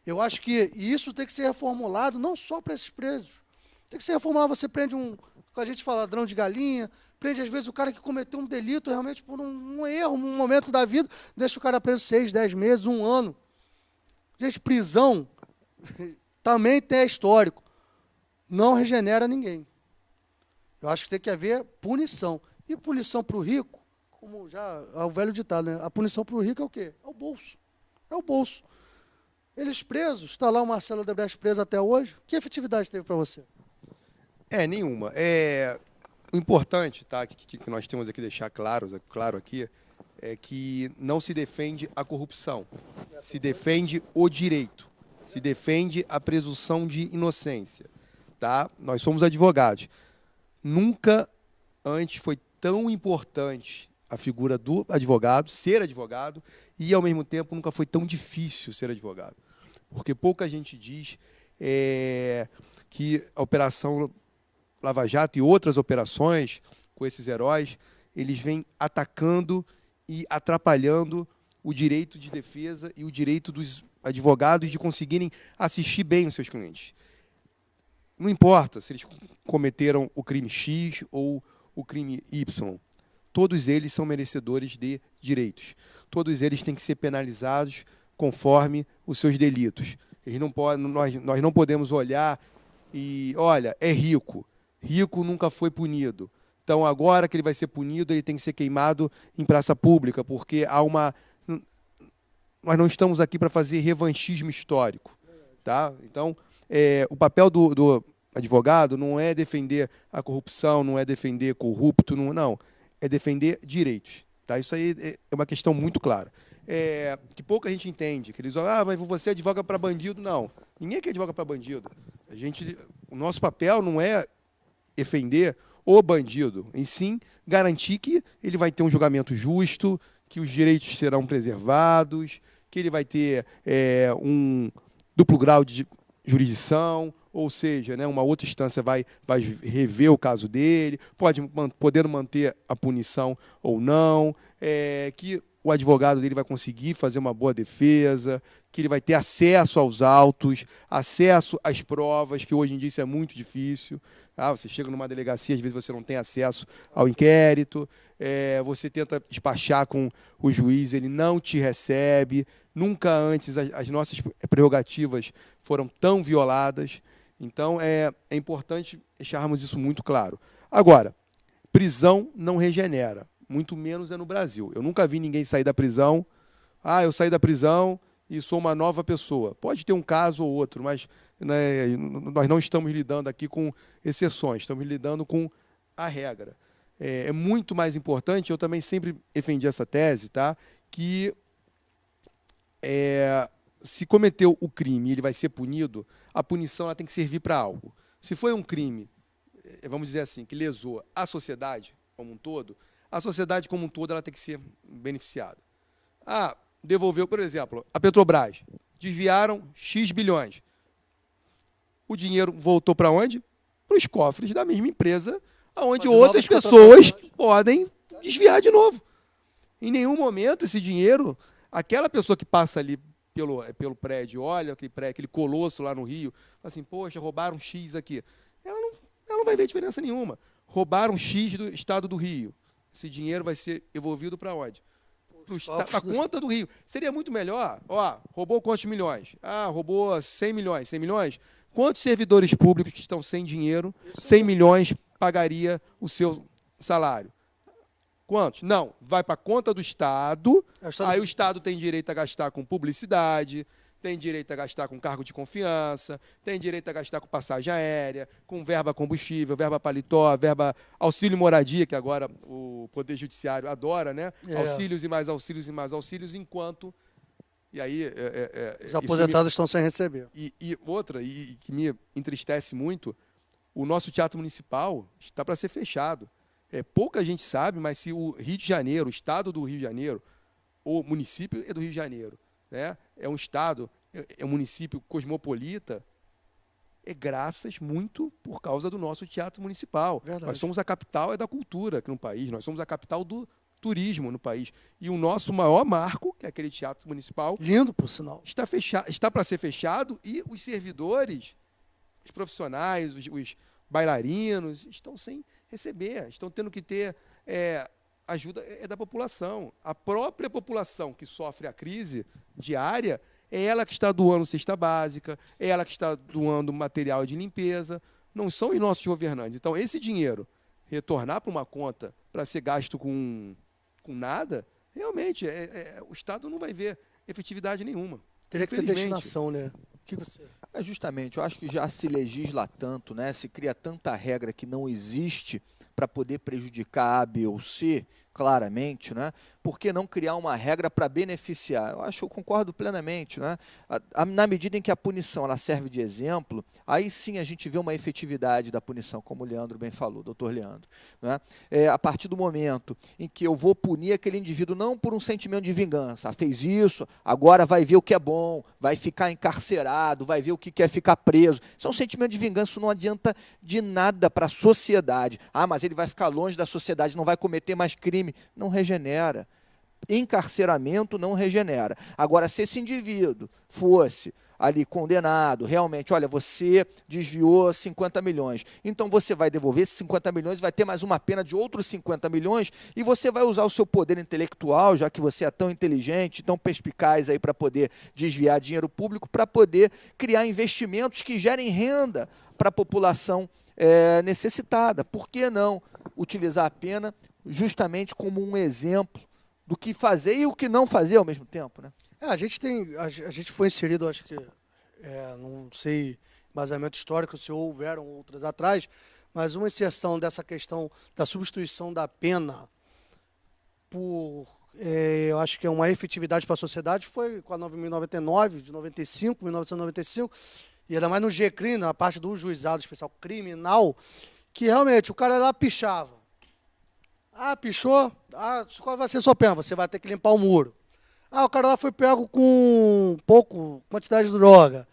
Eu acho que isso tem que ser reformulado, não só para esses presos. Tem que ser reformulado. Você prende a gente fala ladrão de galinha, prende às vezes o cara que cometeu um delito realmente por um erro, um momento da vida, deixa o cara preso 6, 10 meses, 1 ano. Gente, prisão também é histórico. Não regenera ninguém. Eu acho que tem que haver punição. E punição para o rico, como já é o velho ditado, né? A punição para o rico é o quê? É o bolso. É o bolso. Eles presos, está lá o Marcelo Odebrecht preso até hoje. Que efetividade teve para você? Nenhuma. O importante, tá, que nós temos aqui deixar claro aqui, é que não se defende a corrupção, se defende o direito, se defende a presunção de inocência. Tá? Nós somos advogados. Nunca antes foi tão importante a figura do advogado, ser advogado, e, ao mesmo tempo, nunca foi tão difícil ser advogado. Porque pouca gente diz que a Operação Lava Jato e outras operações com esses heróis, eles vêm atacando e atrapalhando o direito de defesa e o direito dos advogados de conseguirem assistir bem os seus clientes. Não importa se eles cometeram o crime X ou o crime Y. Todos eles são merecedores de direitos. Todos eles têm que ser penalizados conforme os seus delitos. Nós não podemos olhar e, olha, é rico, rico nunca foi punido. Então, agora que ele vai ser punido, ele tem que ser queimado em praça pública, porque há uma... Nós não estamos aqui para fazer revanchismo histórico. Tá? Então, o papel do advogado não é defender a corrupção, não é defender corrupto, não. É defender direitos. Tá? Isso aí é uma questão muito clara. Que pouca gente entende. Que eles dizem, mas você advoga para bandido. Não, ninguém aqui advoga para bandido. O nosso papel não é defender o bandido, em sim garantir que ele vai ter um julgamento justo, que os direitos serão preservados, que ele vai ter um duplo grau de jurisdição, ou seja, né, uma outra instância vai rever o caso dele, poder manter a punição ou não, que o advogado dele vai conseguir fazer uma boa defesa, que ele vai ter acesso aos autos, acesso às provas, que hoje em dia isso é muito difícil. Você chega numa delegacia, às vezes você não tem acesso ao inquérito, você tenta despachar com o juiz, ele não te recebe. Nunca antes as nossas prerrogativas foram tão violadas. Então, é importante deixarmos isso muito claro. Agora, prisão não regenera, muito menos é no Brasil. Eu nunca vi ninguém sair da prisão, eu saí da prisão e sou uma nova pessoa. Pode ter um caso ou outro, mas né, nós não estamos lidando aqui com exceções, estamos lidando com a regra. É muito mais importante, eu também sempre defendi essa tese, tá? Que se cometeu o crime e ele vai ser punido, a punição ela tem que servir para algo. Se foi um crime, vamos dizer assim, que lesou a sociedade como um todo, a sociedade como um todo ela tem que ser beneficiada. Devolveu, por exemplo, a Petrobras, desviaram X bilhões. O dinheiro voltou para onde? Para os cofres da mesma empresa, onde outras pessoas podem desviar de novo. Em nenhum momento esse dinheiro, aquela pessoa que passa ali pelo prédio, olha aquele colosso lá no Rio, fala assim, poxa, roubaram X aqui. Ela não vai ver diferença nenhuma. Roubaram X do estado do Rio. Esse dinheiro vai ser devolvido para onde? Para a conta do Rio. Seria muito melhor, roubou quantos milhões? Roubou 100 milhões. 100 milhões? Quantos servidores públicos que estão sem dinheiro, 100 milhões pagaria o seu salário? Quantos? Não, vai para a conta do Estado, aí o Estado tem direito a gastar com publicidade, tem direito a gastar com cargo de confiança, tem direito a gastar com passagem aérea, com verba combustível, verba paletó, verba auxílio moradia, que agora o Poder Judiciário adora, né? Auxílios e mais auxílios e mais auxílios, enquanto... E aí... os aposentados estão sem receber. E outra, que me entristece muito, o nosso teatro municipal está para ser fechado. Pouca gente sabe, mas se o Rio de Janeiro, o estado do Rio de Janeiro, o município é do Rio de Janeiro, né? É um estado, é um município cosmopolita, graças muito por causa do nosso teatro municipal. Verdade. Nós somos a capital da cultura aqui no país, nós somos a capital do turismo no país. E o nosso maior marco, que é aquele teatro municipal... Lindo, por sinal. Está para ser fechado e os servidores, os profissionais, os bailarinos, estão sem receber, estão tendo que ter ajuda da população. A própria população que sofre a crise diária é ela que está doando cesta básica, é ela que está doando material de limpeza, não são os nossos governantes. Então, esse dinheiro retornar para uma conta para ser gasto com nada, realmente, o Estado não vai ver efetividade nenhuma. Teria que ter destinação, né? O que você... Justamente, eu acho que já se legisla tanto, né? Se cria tanta regra que não existe para poder prejudicar A, B ou C, claramente, né? Por que não criar uma regra para beneficiar? Eu concordo plenamente, né? Na medida em que a punição ela serve de exemplo, aí sim a gente vê uma efetividade da punição, como o Leandro bem falou, doutor Leandro. Né? A partir do momento em que eu vou punir aquele indivíduo não por um sentimento de vingança, fez isso, agora vai ver o que é bom, vai ficar encarcerado, vai ver o que quer ficar preso. Isso é um sentimento de vingança, isso não adianta de nada para a sociedade. Mas ele vai ficar longe da sociedade, não vai cometer mais crime. Não regenera. Encarceramento não regenera. Agora, se esse indivíduo fosse ali condenado, realmente, olha, você desviou 50 milhões, então você vai devolver esses 50 milhões, vai ter mais uma pena de outros 50 milhões e você vai usar o seu poder intelectual, já que você é tão inteligente, tão perspicaz aí para poder desviar dinheiro público, para poder criar investimentos que gerem renda para a população necessitada. Por que não utilizar a pena justamente como um exemplo do que fazer e o que não fazer ao mesmo tempo, né? A gente foi inserido, acho que, não sei, embasamento histórico, se houveram outras atrás, mas uma inserção dessa questão da substituição da pena por, eu acho que é uma efetividade para a sociedade, foi com a 9.099, de 95, 1995, e ainda mais no GCRIM, na parte do juizado especial criminal, que realmente o cara lá pichava. Pichou, qual vai ser a sua pena? Você vai ter que limpar o muro. O cara lá foi pego com quantidade de droga.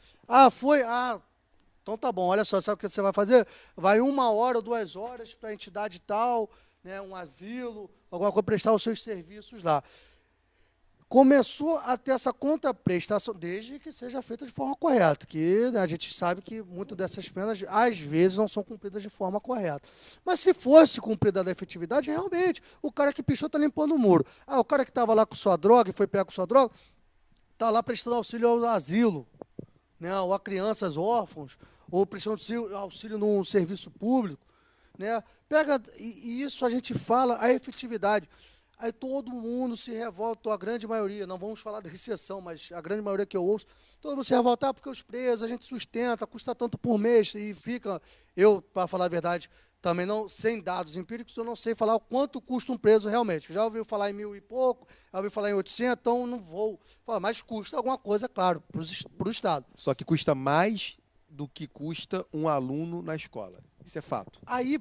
Então tá bom, olha só, sabe o que você vai fazer? Vai 1 hora ou 2 horas para a entidade tal, né, um asilo, alguma coisa, prestar os seus serviços lá. Começou a ter essa contraprestação, desde que seja feita de forma correta, que, né, a gente sabe que muitas dessas penas, às vezes, não são cumpridas de forma correta. Mas se fosse cumprida da efetividade, realmente, o cara que pichou está limpando o muro. O cara que estava lá com sua droga e foi pego com sua droga, está lá prestando auxílio ao asilo, né, ou a crianças órfãos, ou prestando auxílio num serviço público, né? E isso a gente fala, a efetividade. Aí todo mundo se revolta, a grande maioria, não vamos falar da exceção, mas a grande maioria que eu ouço, todo mundo se revolta, porque os presos a gente sustenta, custa tanto por mês, e fica, eu, para falar a verdade, também não, sem dados empíricos, eu não sei falar o quanto custa um preso realmente. Já ouvi falar em 1.000 e pouco, já ouvi falar em 800, então não vou falar, mas custa alguma coisa, claro, para o Estado. Só que custa mais do que custa um aluno na escola. Isso é fato. Aí,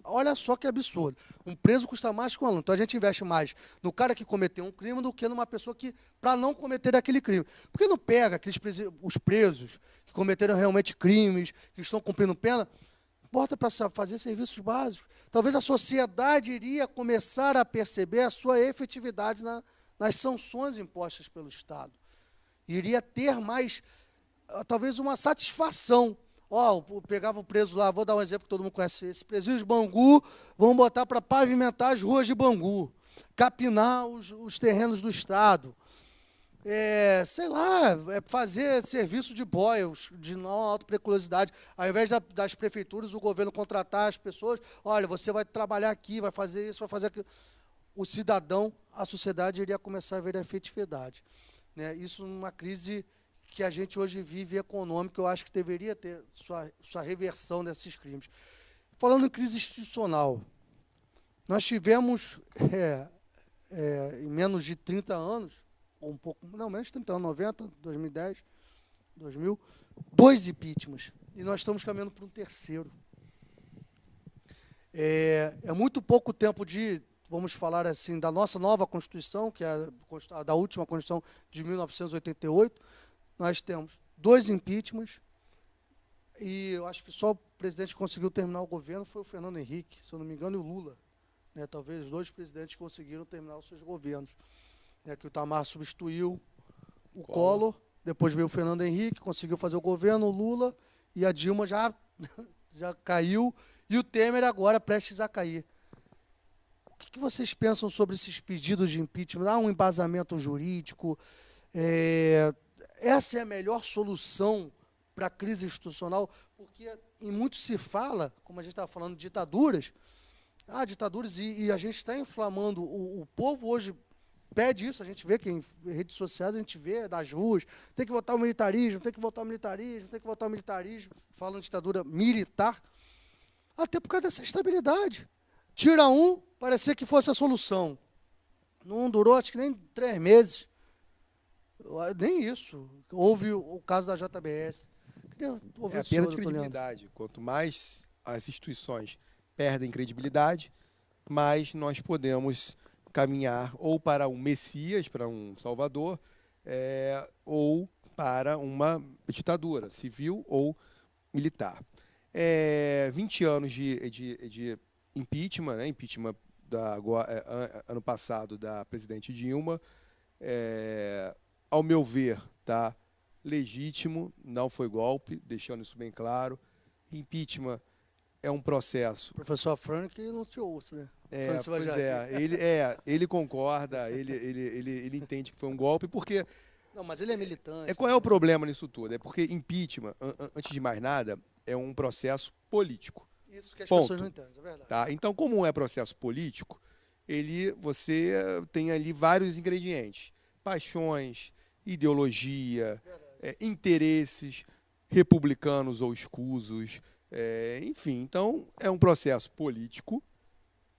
olha só que absurdo. Um preso custa mais que um aluno. Então a gente investe mais no cara que cometeu um crime do que numa pessoa que, para não cometer aquele crime. Por que não pega os presos que cometeram realmente crimes, que estão cumprindo pena, bota para fazer serviços básicos? Talvez a sociedade iria começar a perceber a sua efetividade nas sanções impostas pelo Estado. Iria ter mais, talvez, uma satisfação. Pegava o preso lá, vou dar um exemplo que todo mundo conhece, esse presídio de Bangu, vamos botar para pavimentar as ruas de Bangu, capinar os terrenos do Estado, fazer serviço de boia, de não alta periculosidade, ao invés das prefeituras, o governo contratar as pessoas, olha, você vai trabalhar aqui, vai fazer isso, vai fazer aquilo. O cidadão, a sociedade iria começar a ver a efetividade, né? Isso numa crise que a gente hoje vive econômica, eu acho que deveria ter sua reversão desses crimes. Falando em crise institucional, nós tivemos, em menos de 30 anos, ou um pouco, não, menos de 30 anos, 90, 2010, 2000, 2 impeachments, e nós estamos caminhando para um terceiro. É muito pouco tempo vamos falar assim, da nossa nova Constituição, que é a da última Constituição de 1988, nós temos 2 impeachments, e eu acho que só o presidente que conseguiu terminar o governo foi o Fernando Henrique, se eu não me engano, e o Lula. Né, talvez os 2 presidentes conseguiram terminar os seus governos. Né, que o Itamar substituiu o Collor, depois veio o Fernando Henrique, conseguiu fazer o governo, o Lula, e a Dilma já caiu, e o Temer agora prestes a cair. O que vocês pensam sobre esses pedidos de impeachment? Há um embasamento jurídico? Essa é a melhor solução para a crise institucional, porque em muito se fala, como a gente estava falando, de ditaduras, e a gente está inflamando, o povo hoje pede isso, a gente vê que em redes sociais, a gente vê das ruas, tem que votar o militarismo, tem que votar o militarismo, tem que votar o militarismo, falam de ditadura militar, até por causa dessa estabilidade. Tira parecia que fosse a solução. Não durou, acho que nem 3 meses. Nem isso. Houve o caso da JBS. A perda de credibilidade. Quanto mais as instituições perdem credibilidade, mais nós podemos caminhar ou para um Messias, para um Salvador, ou para uma ditadura civil ou militar. 20 anos de impeachment, né? Impeachment ano passado da presidente Dilma, ao meu ver, tá legítimo, não foi golpe, deixando isso bem claro. Impeachment é um processo. O professor Frank não te ouça, né? Ele concorda, ele entende que foi um golpe, porque Não, mas ele é militante. Qual é o problema nisso tudo? É porque impeachment, antes de mais nada, é um processo político. Isso que as Ponto. pessoas não entendem, é verdade. Tá? Então, como é processo político, você tem ali vários ingredientes. Paixões, ideologia, interesses republicanos ou escusos, enfim. Então, é um processo político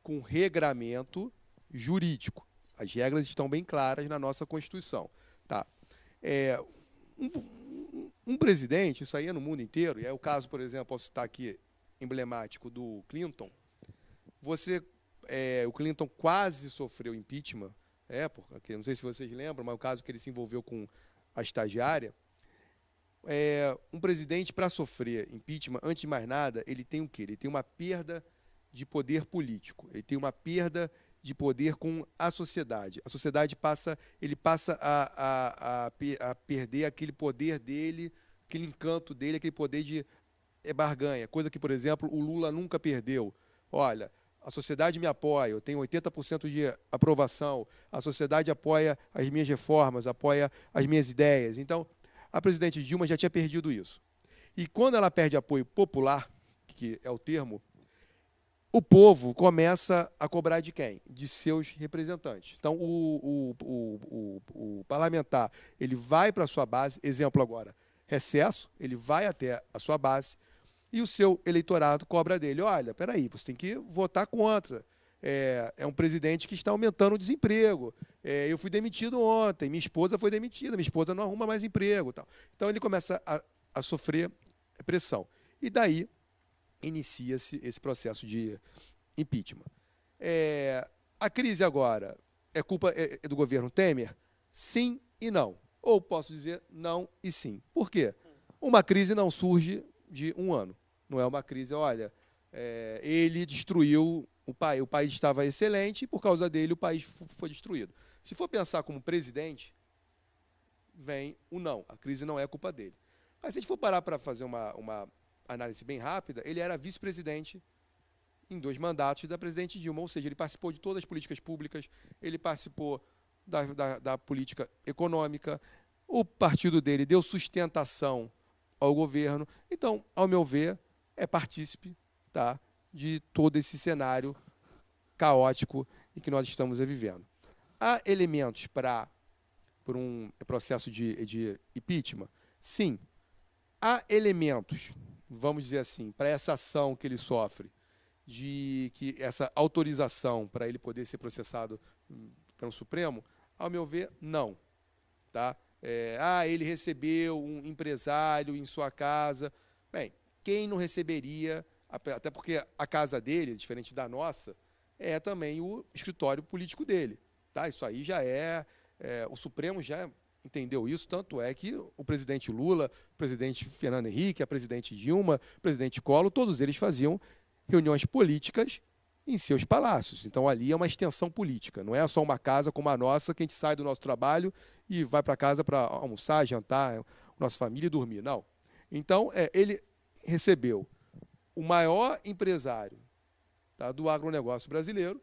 com regramento jurídico. As regras estão bem claras na nossa Constituição. Tá? Um presidente, isso aí é no mundo inteiro, e é o caso, por exemplo, posso citar aqui, emblemático do Clinton. O Clinton quase sofreu impeachment, porque não sei se vocês lembram, mas o caso que ele se envolveu com a estagiária. Um presidente, para sofrer impeachment, antes de mais nada, ele tem o quê? Ele tem uma perda de poder político, ele tem uma perda de poder com a sociedade. A sociedade passa a perder aquele poder dele, aquele encanto dele, aquele poder de barganha, coisa que, por exemplo, o Lula nunca perdeu. Olha, a sociedade me apoia, eu tenho 80% de aprovação, a sociedade apoia as minhas reformas, apoia as minhas ideias. Então, a presidente Dilma já tinha perdido isso. E quando ela perde apoio popular, que é o termo, o povo começa a cobrar de quem? De seus representantes. Então, o parlamentar, ele vai para a sua base, exemplo agora, recesso, ele vai até a sua base, e o seu eleitorado cobra dele. Olha, peraí, você tem que votar contra. É um presidente que está aumentando o desemprego. Eu fui demitido ontem, minha esposa foi demitida, minha esposa não arruma mais emprego. Tal. Então, ele começa a sofrer pressão. E daí inicia-se esse processo de impeachment. A crise agora é culpa do governo Temer? Sim e não. Ou posso dizer não e sim. Por quê? Uma crise não surge de um ano. Não é uma crise, olha, ele destruiu o país estava excelente e por causa dele o país foi destruído. Se for pensar como presidente, vem o não. A crise não é culpa dele. Mas se a gente for parar para fazer uma análise bem rápida, ele era vice-presidente em 2 mandatos da presidente Dilma, ou seja, ele participou de todas as políticas públicas, ele participou da política econômica, o partido dele deu sustentação ao governo. Então, ao meu ver, é partícipe, tá, de todo esse cenário caótico em que nós estamos vivendo. Há elementos por um processo de impeachment? Sim. Há elementos, vamos dizer assim, para essa ação que ele sofre, de que essa autorização para ele poder ser processado pelo Supremo, ao meu ver, não. Tá? Ele recebeu um empresário em sua casa. Bem, quem não receberia, até porque a casa dele, diferente da nossa, é também o escritório político dele. Tá? Isso aí já o Supremo já entendeu isso, tanto é que o presidente Lula, o presidente Fernando Henrique, a presidente Dilma, o presidente Collor, todos eles faziam reuniões políticas em seus palácios. Então, ali é uma extensão política. Não é só uma casa como a nossa, que a gente sai do nosso trabalho e vai para casa para almoçar, jantar, nossa família e dormir. Não. Então, ele recebeu o maior empresário, tá, do agronegócio brasileiro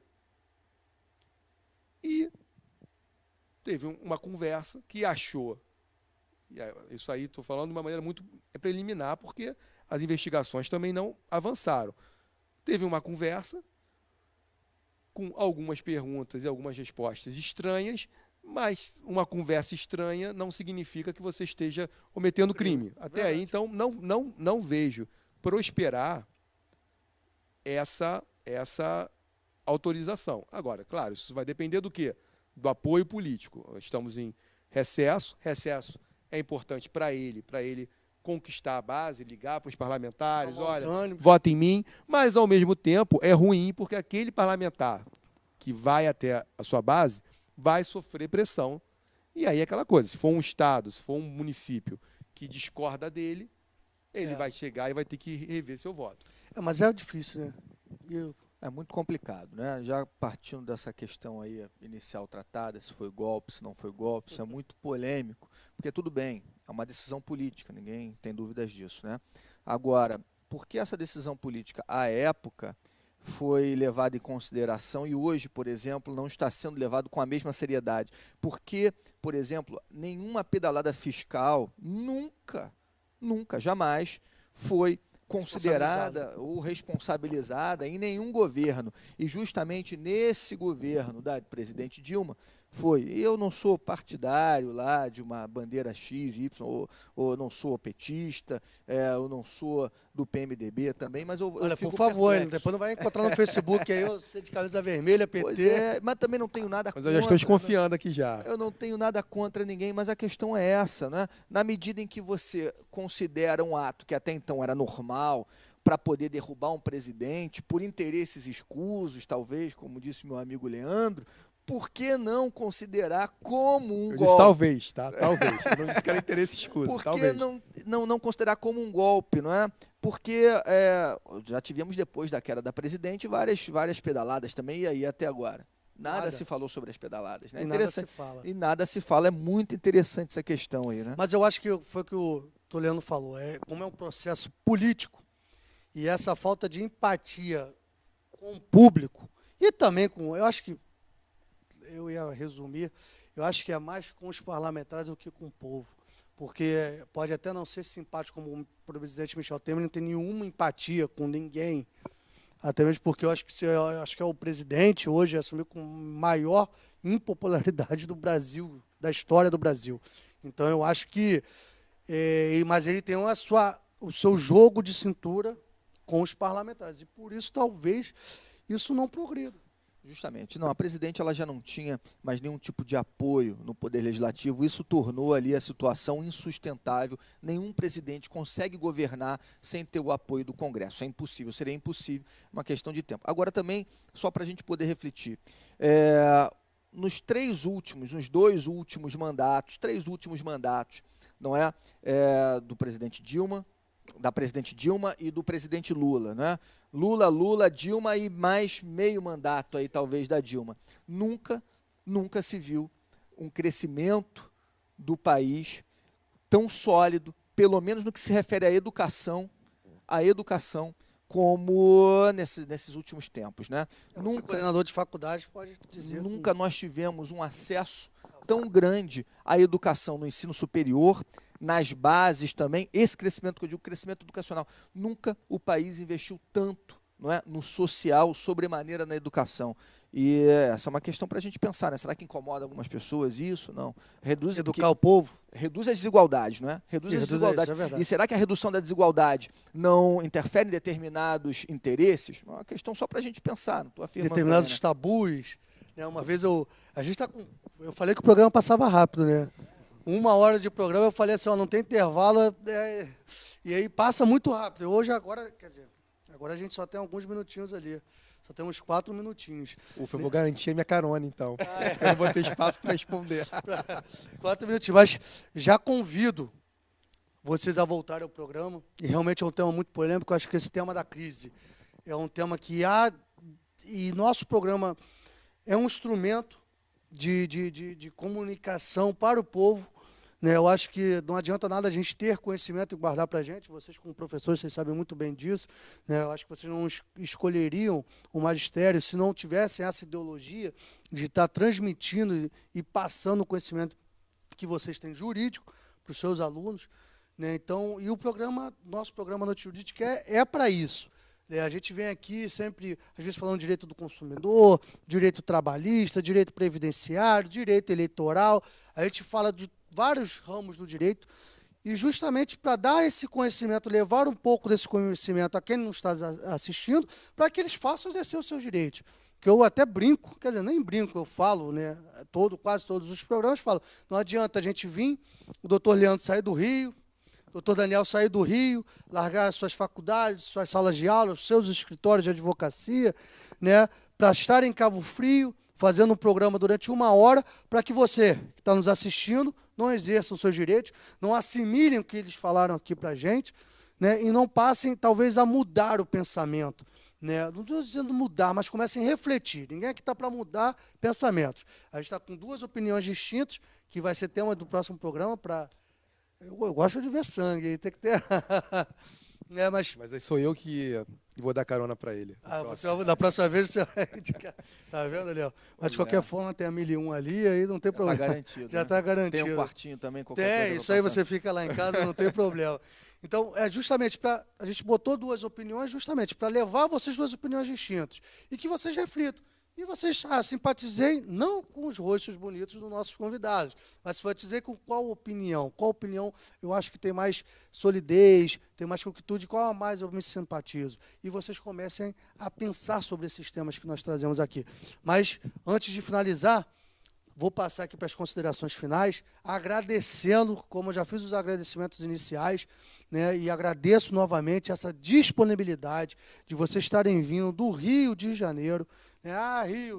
e teve uma conversa que achou, isso aí estou falando de uma maneira muito preliminar, porque as investigações também não avançaram. Teve uma conversa com algumas perguntas e algumas respostas estranhas, mas uma conversa estranha não significa que você esteja cometendo crime. Até aí, então, não vejo prosperar essa autorização. Agora, claro, isso vai depender do quê? Do apoio político. Estamos em recesso. Recesso é importante para ele conquistar a base, ligar para os parlamentares, olha, vota em mim, mas, ao mesmo tempo, é ruim porque aquele parlamentar que vai até a sua base vai sofrer pressão. E aí é aquela coisa, se for um estado, se for um município que discorda dele, ele vai chegar e vai ter que rever seu voto. Mas é difícil, né? É muito complicado, né? Já partindo dessa questão aí inicial tratada, se foi golpe, se não foi golpe, isso é muito polêmico, porque tudo bem, é uma decisão política, ninguém tem dúvidas disso, né? Agora, por que essa decisão política, à época, foi levado em consideração e hoje, por exemplo, não está sendo levado com a mesma seriedade. Porque, por exemplo, nenhuma pedalada fiscal nunca, jamais foi considerada ou responsabilizada em nenhum governo. E justamente nesse governo da presidente Dilma foi. Eu não sou partidário lá de uma bandeira X, Y, ou não sou petista, eu não sou do PMDB também, mas eu Olha, fico por favor, perplexo. depois não vai encontrar no Facebook aí, você de camisa vermelha, PT. Pois é, mas também não tenho nada Mas contra. eu já estou desconfiando aqui já. Eu não tenho nada contra ninguém, mas a questão é essa, né? Na medida em que você considera um ato que até então era normal para poder derrubar um presidente, por interesses escusos, talvez, como disse meu amigo Leandro, por que não considerar como um Eu golpe? disse talvez, tá? Talvez. Eu não disse que era interesse escuso, Por que talvez. não considerar como um golpe, não é? Porque já tivemos, depois da queda da presidente, várias pedaladas também, e aí até agora? Nada se falou sobre as pedaladas, né? E nada se fala. E nada se fala, é muito interessante essa questão aí, né? Mas eu acho que foi o que o Toledo falou, como é um processo político, e essa falta de empatia com o público, e também eu acho que, eu ia resumir, eu acho que é mais com os parlamentares do que com o povo. Porque pode até não ser simpático, como o presidente Michel Temer não tem nenhuma empatia com ninguém. Até mesmo porque eu acho que é o presidente hoje assumiu com maior impopularidade do Brasil, da história do Brasil. Então eu acho que. Mas ele tem o seu jogo de cintura com os parlamentares. E por isso talvez isso não progrida. Justamente. Não, a presidente ela já não tinha mais nenhum tipo de apoio no Poder Legislativo. Isso tornou ali a situação insustentável. Nenhum presidente consegue governar sem ter o apoio do Congresso. É impossível, seria impossível, uma questão de tempo. Agora também, só para a gente poder refletir, nos dois últimos mandatos, não é, do presidente Dilma, da presidente Dilma e do presidente Lula, né? Lula, Dilma e mais meio mandato aí talvez da Dilma. Nunca se viu um crescimento do país tão sólido, pelo menos no que se refere à educação, como nesses últimos tempos, né? Você, coordenador de faculdade, pode dizer. Nunca nós tivemos um acesso tão grande à educação no ensino superior, nas bases também, esse crescimento que eu digo, crescimento educacional. Nunca o país investiu tanto, não é, no social, sobremaneira na educação. E essa é uma questão para a gente pensar, né? Será que incomoda algumas pessoas isso? Não. Educar o povo? Reduz as desigualdades, não é? Reduz as desigualdades. Isso é verdade. E será que a redução da desigualdade não interfere em determinados interesses? É uma questão só para a gente pensar, não estou afirmando. Determinados também, né? tabus. Né? Uma vez eu falei que o programa passava rápido, né? 1 hora de programa, eu falei assim, não tem intervalo, e aí passa muito rápido. Hoje, agora a gente só tem alguns minutinhos ali. Só temos 4 minutinhos. Ufa, eu vou garantir a minha carona, então. Eu não vou ter espaço para responder. 4 minutinhos, mas já convido vocês a voltarem ao programa. E realmente é um tema muito polêmico. Eu acho que esse tema da crise é um tema que e nosso programa é um instrumento de comunicação para o povo. Né? Eu acho que não adianta nada a gente ter conhecimento e guardar para a gente. Vocês, como professores, vocês sabem muito bem disso. Né? Eu acho que vocês não escolheriam o magistério se não tivessem essa ideologia de estar transmitindo e passando o conhecimento que vocês têm jurídico para os seus alunos. Né? Então, e nosso programa Noite Jurídica é para isso. A gente vem aqui sempre, às vezes, falando direito do consumidor, direito trabalhista, direito previdenciário, direito eleitoral. A gente fala de vários ramos do direito, e justamente para dar esse conhecimento, levar um pouco desse conhecimento a quem não está assistindo, para que eles façam exercer os seus direitos. Que eu até brinco, quer dizer, nem brinco, eu falo, né, quase todos os programas falo, não adianta a gente vir, o doutor Leandro sair do Rio, o doutor Daniel sair do Rio, largar suas faculdades, suas salas de aula, os seus escritórios de advocacia, né, para estar em Cabo Frio, fazendo um programa durante 1 hora, para que você, que está nos assistindo, não exerça os seus direitos, não assimilem o que eles falaram aqui para a gente, né, e não passem, talvez, a mudar o pensamento. Né? Não estou dizendo mudar, mas comecem a refletir. Ninguém aqui está para mudar pensamentos. A gente está com 2 opiniões distintas, que vai ser tema do próximo programa. Eu gosto de ver sangue, tem que ter... Mas Mas aí sou eu que vou dar carona para ele. da próxima vez você vai indicar. Tá vendo, Léo? Mas de qualquer forma tem a 1001 ali, aí não tem problema. Tá garantido. Já está garantido. Tem um quartinho também, qualquer Tem, coisa. isso aí você fica lá em casa, não tem problema. Então, é justamente para. A gente botou duas opiniões justamente para levar vocês duas opiniões distintas. E que vocês reflitam. E vocês simpatizem não com os rostos bonitos dos nossos convidados, mas simpatizem com qual opinião. Qual opinião eu acho que tem mais solidez, tem mais concretude, qual a mais eu me simpatizo. E vocês comecem a pensar sobre esses temas que nós trazemos aqui. Mas, antes de finalizar, vou passar aqui para as considerações finais, agradecendo, como eu já fiz os agradecimentos iniciais, né, e agradeço novamente essa disponibilidade de vocês estarem vindo do Rio de Janeiro.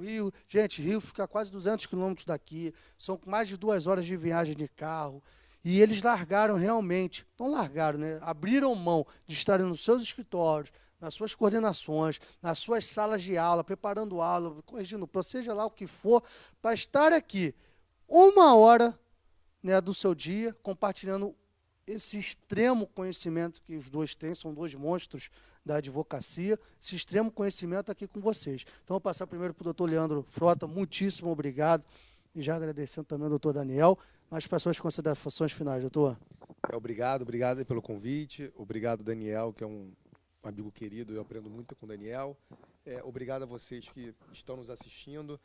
Rio. Gente, Rio fica a quase 200 quilômetros daqui, são mais de 2 horas de viagem de carro. E eles largaram realmente, não largaram, né? Abriram mão de estarem nos seus escritórios, nas suas coordenações, nas suas salas de aula, preparando aula, corrigindo, seja lá o que for, para estar aqui 1 hora, né, do seu dia, compartilhando esse extremo conhecimento que os dois têm, são dois monstros da advocacia, esse extremo conhecimento aqui com vocês. Então, vou passar primeiro para o doutor Leandro Frota, muitíssimo obrigado, e já agradecendo também ao doutor Daniel, mas para suas considerações finais, doutor. Obrigado pelo convite, obrigado, Daniel, que é um amigo querido, eu aprendo muito com o Daniel. Obrigado a vocês que estão nos assistindo.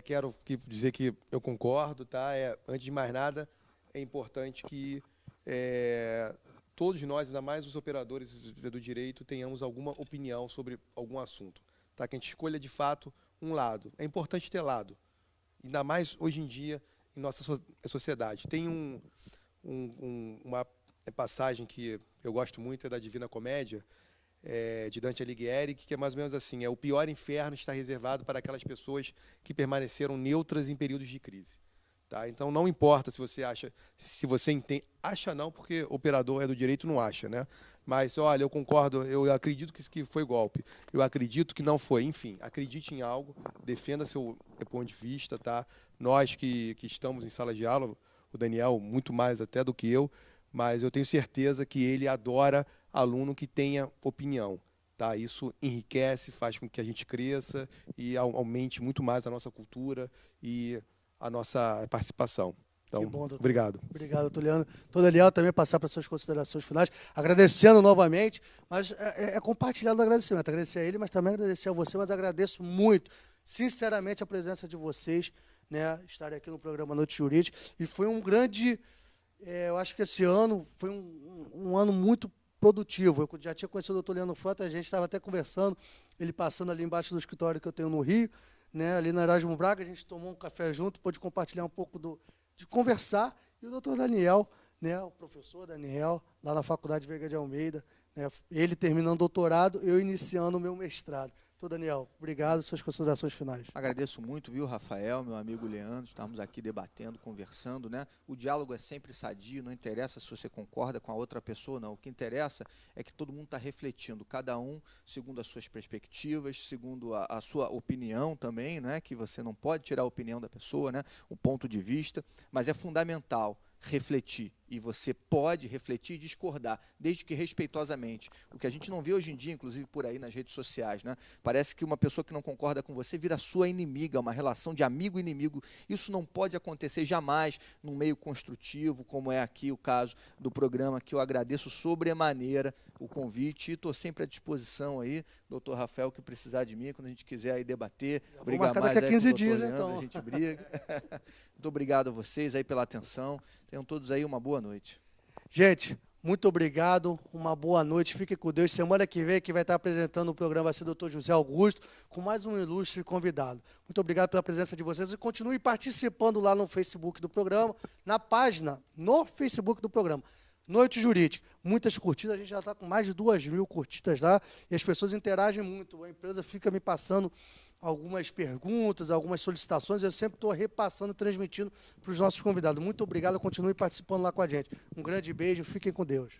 Quero dizer que eu concordo, tá? Antes de mais nada, é importante que todos nós, ainda mais os operadores do direito, tenhamos alguma opinião sobre algum assunto, tá? Que a gente escolha, de fato, um lado. É importante ter lado, ainda mais hoje em dia, em nossa sociedade. Tem uma passagem que eu gosto muito, é da Divina Comédia, de Dante Alighieri, que é mais ou menos assim: o pior inferno está reservado para aquelas pessoas que permaneceram neutras em períodos de crise. Tá? Então, não importa se você acha, se você entende, acha não, porque operador do direito não acha, né? Mas, olha, eu concordo, eu acredito que foi golpe, eu acredito que não foi, enfim, acredite em algo, defenda seu ponto de vista, tá? Nós que estamos em sala de aula, o Daniel muito mais até do que eu, mas eu tenho certeza que ele adora aluno que tenha opinião, tá? Isso enriquece, faz com que a gente cresça e aumente muito mais a nossa cultura e a nossa participação. Então, bom, obrigado. Obrigado, doutor Leandro. Doutor Daniel, também passar para suas considerações finais, agradecendo novamente, mas compartilhado o agradecimento. Agradecer a ele, mas também agradecer a você, mas agradeço muito, sinceramente, a presença de vocês, né, estarem aqui no programa Noite Jurídica, e foi um grande, eu acho que esse ano foi um ano muito produtivo. Eu já tinha conhecido o doutor Leandro Frota, a gente estava até conversando, ele passando ali embaixo do escritório que eu tenho no Rio, né, ali na Erasmo Braga, a gente tomou um café junto, pôde compartilhar um pouco de conversar, e o doutor Daniel, né, o professor Daniel, lá na Faculdade Veiga de Almeida, né, ele terminando o doutorado, eu iniciando o meu mestrado. Doutor Daniel, obrigado, suas considerações finais. Agradeço muito, viu, Rafael, meu amigo Leandro, estamos aqui debatendo, conversando, né? O diálogo é sempre sadio, não interessa se você concorda com a outra pessoa, não. O que interessa é que todo mundo está refletindo, cada um segundo as suas perspectivas, segundo a sua opinião também, né? Que você não pode tirar a opinião da pessoa, né? O ponto de vista, mas é fundamental refletir, e você pode refletir e discordar, desde que respeitosamente. O que a gente não vê hoje em dia, inclusive por aí nas redes sociais, né? Parece que uma pessoa que não concorda com você vira sua inimiga, uma relação de amigo e inimigo. Isso não pode acontecer jamais num meio construtivo, como é aqui o caso do programa, que eu agradeço sobremaneira o convite e estou sempre à disposição aí, doutor Rafael, que precisar de mim, quando a gente quiser aí debater, brigar mais daqui a 15 aí com o dias, Leandro, então. a gente briga. Muito obrigado a vocês aí pela atenção. Tenham todos aí uma boa noite. Gente, muito obrigado, uma boa noite, fiquem com Deus. Semana que vem, que vai estar apresentando o programa vai ser o doutor José Augusto, com mais um ilustre convidado. Muito obrigado pela presença de vocês e continue participando lá no Facebook do programa, na página, no Facebook do programa. Noite Jurídica, muitas curtidas, a gente já está com mais de 2.000 curtidas lá, e as pessoas interagem muito, a empresa fica me passando algumas perguntas, algumas solicitações, eu sempre estou repassando, transmitindo para os nossos convidados. Muito obrigado, continue participando lá com a gente. Um grande beijo, fiquem com Deus.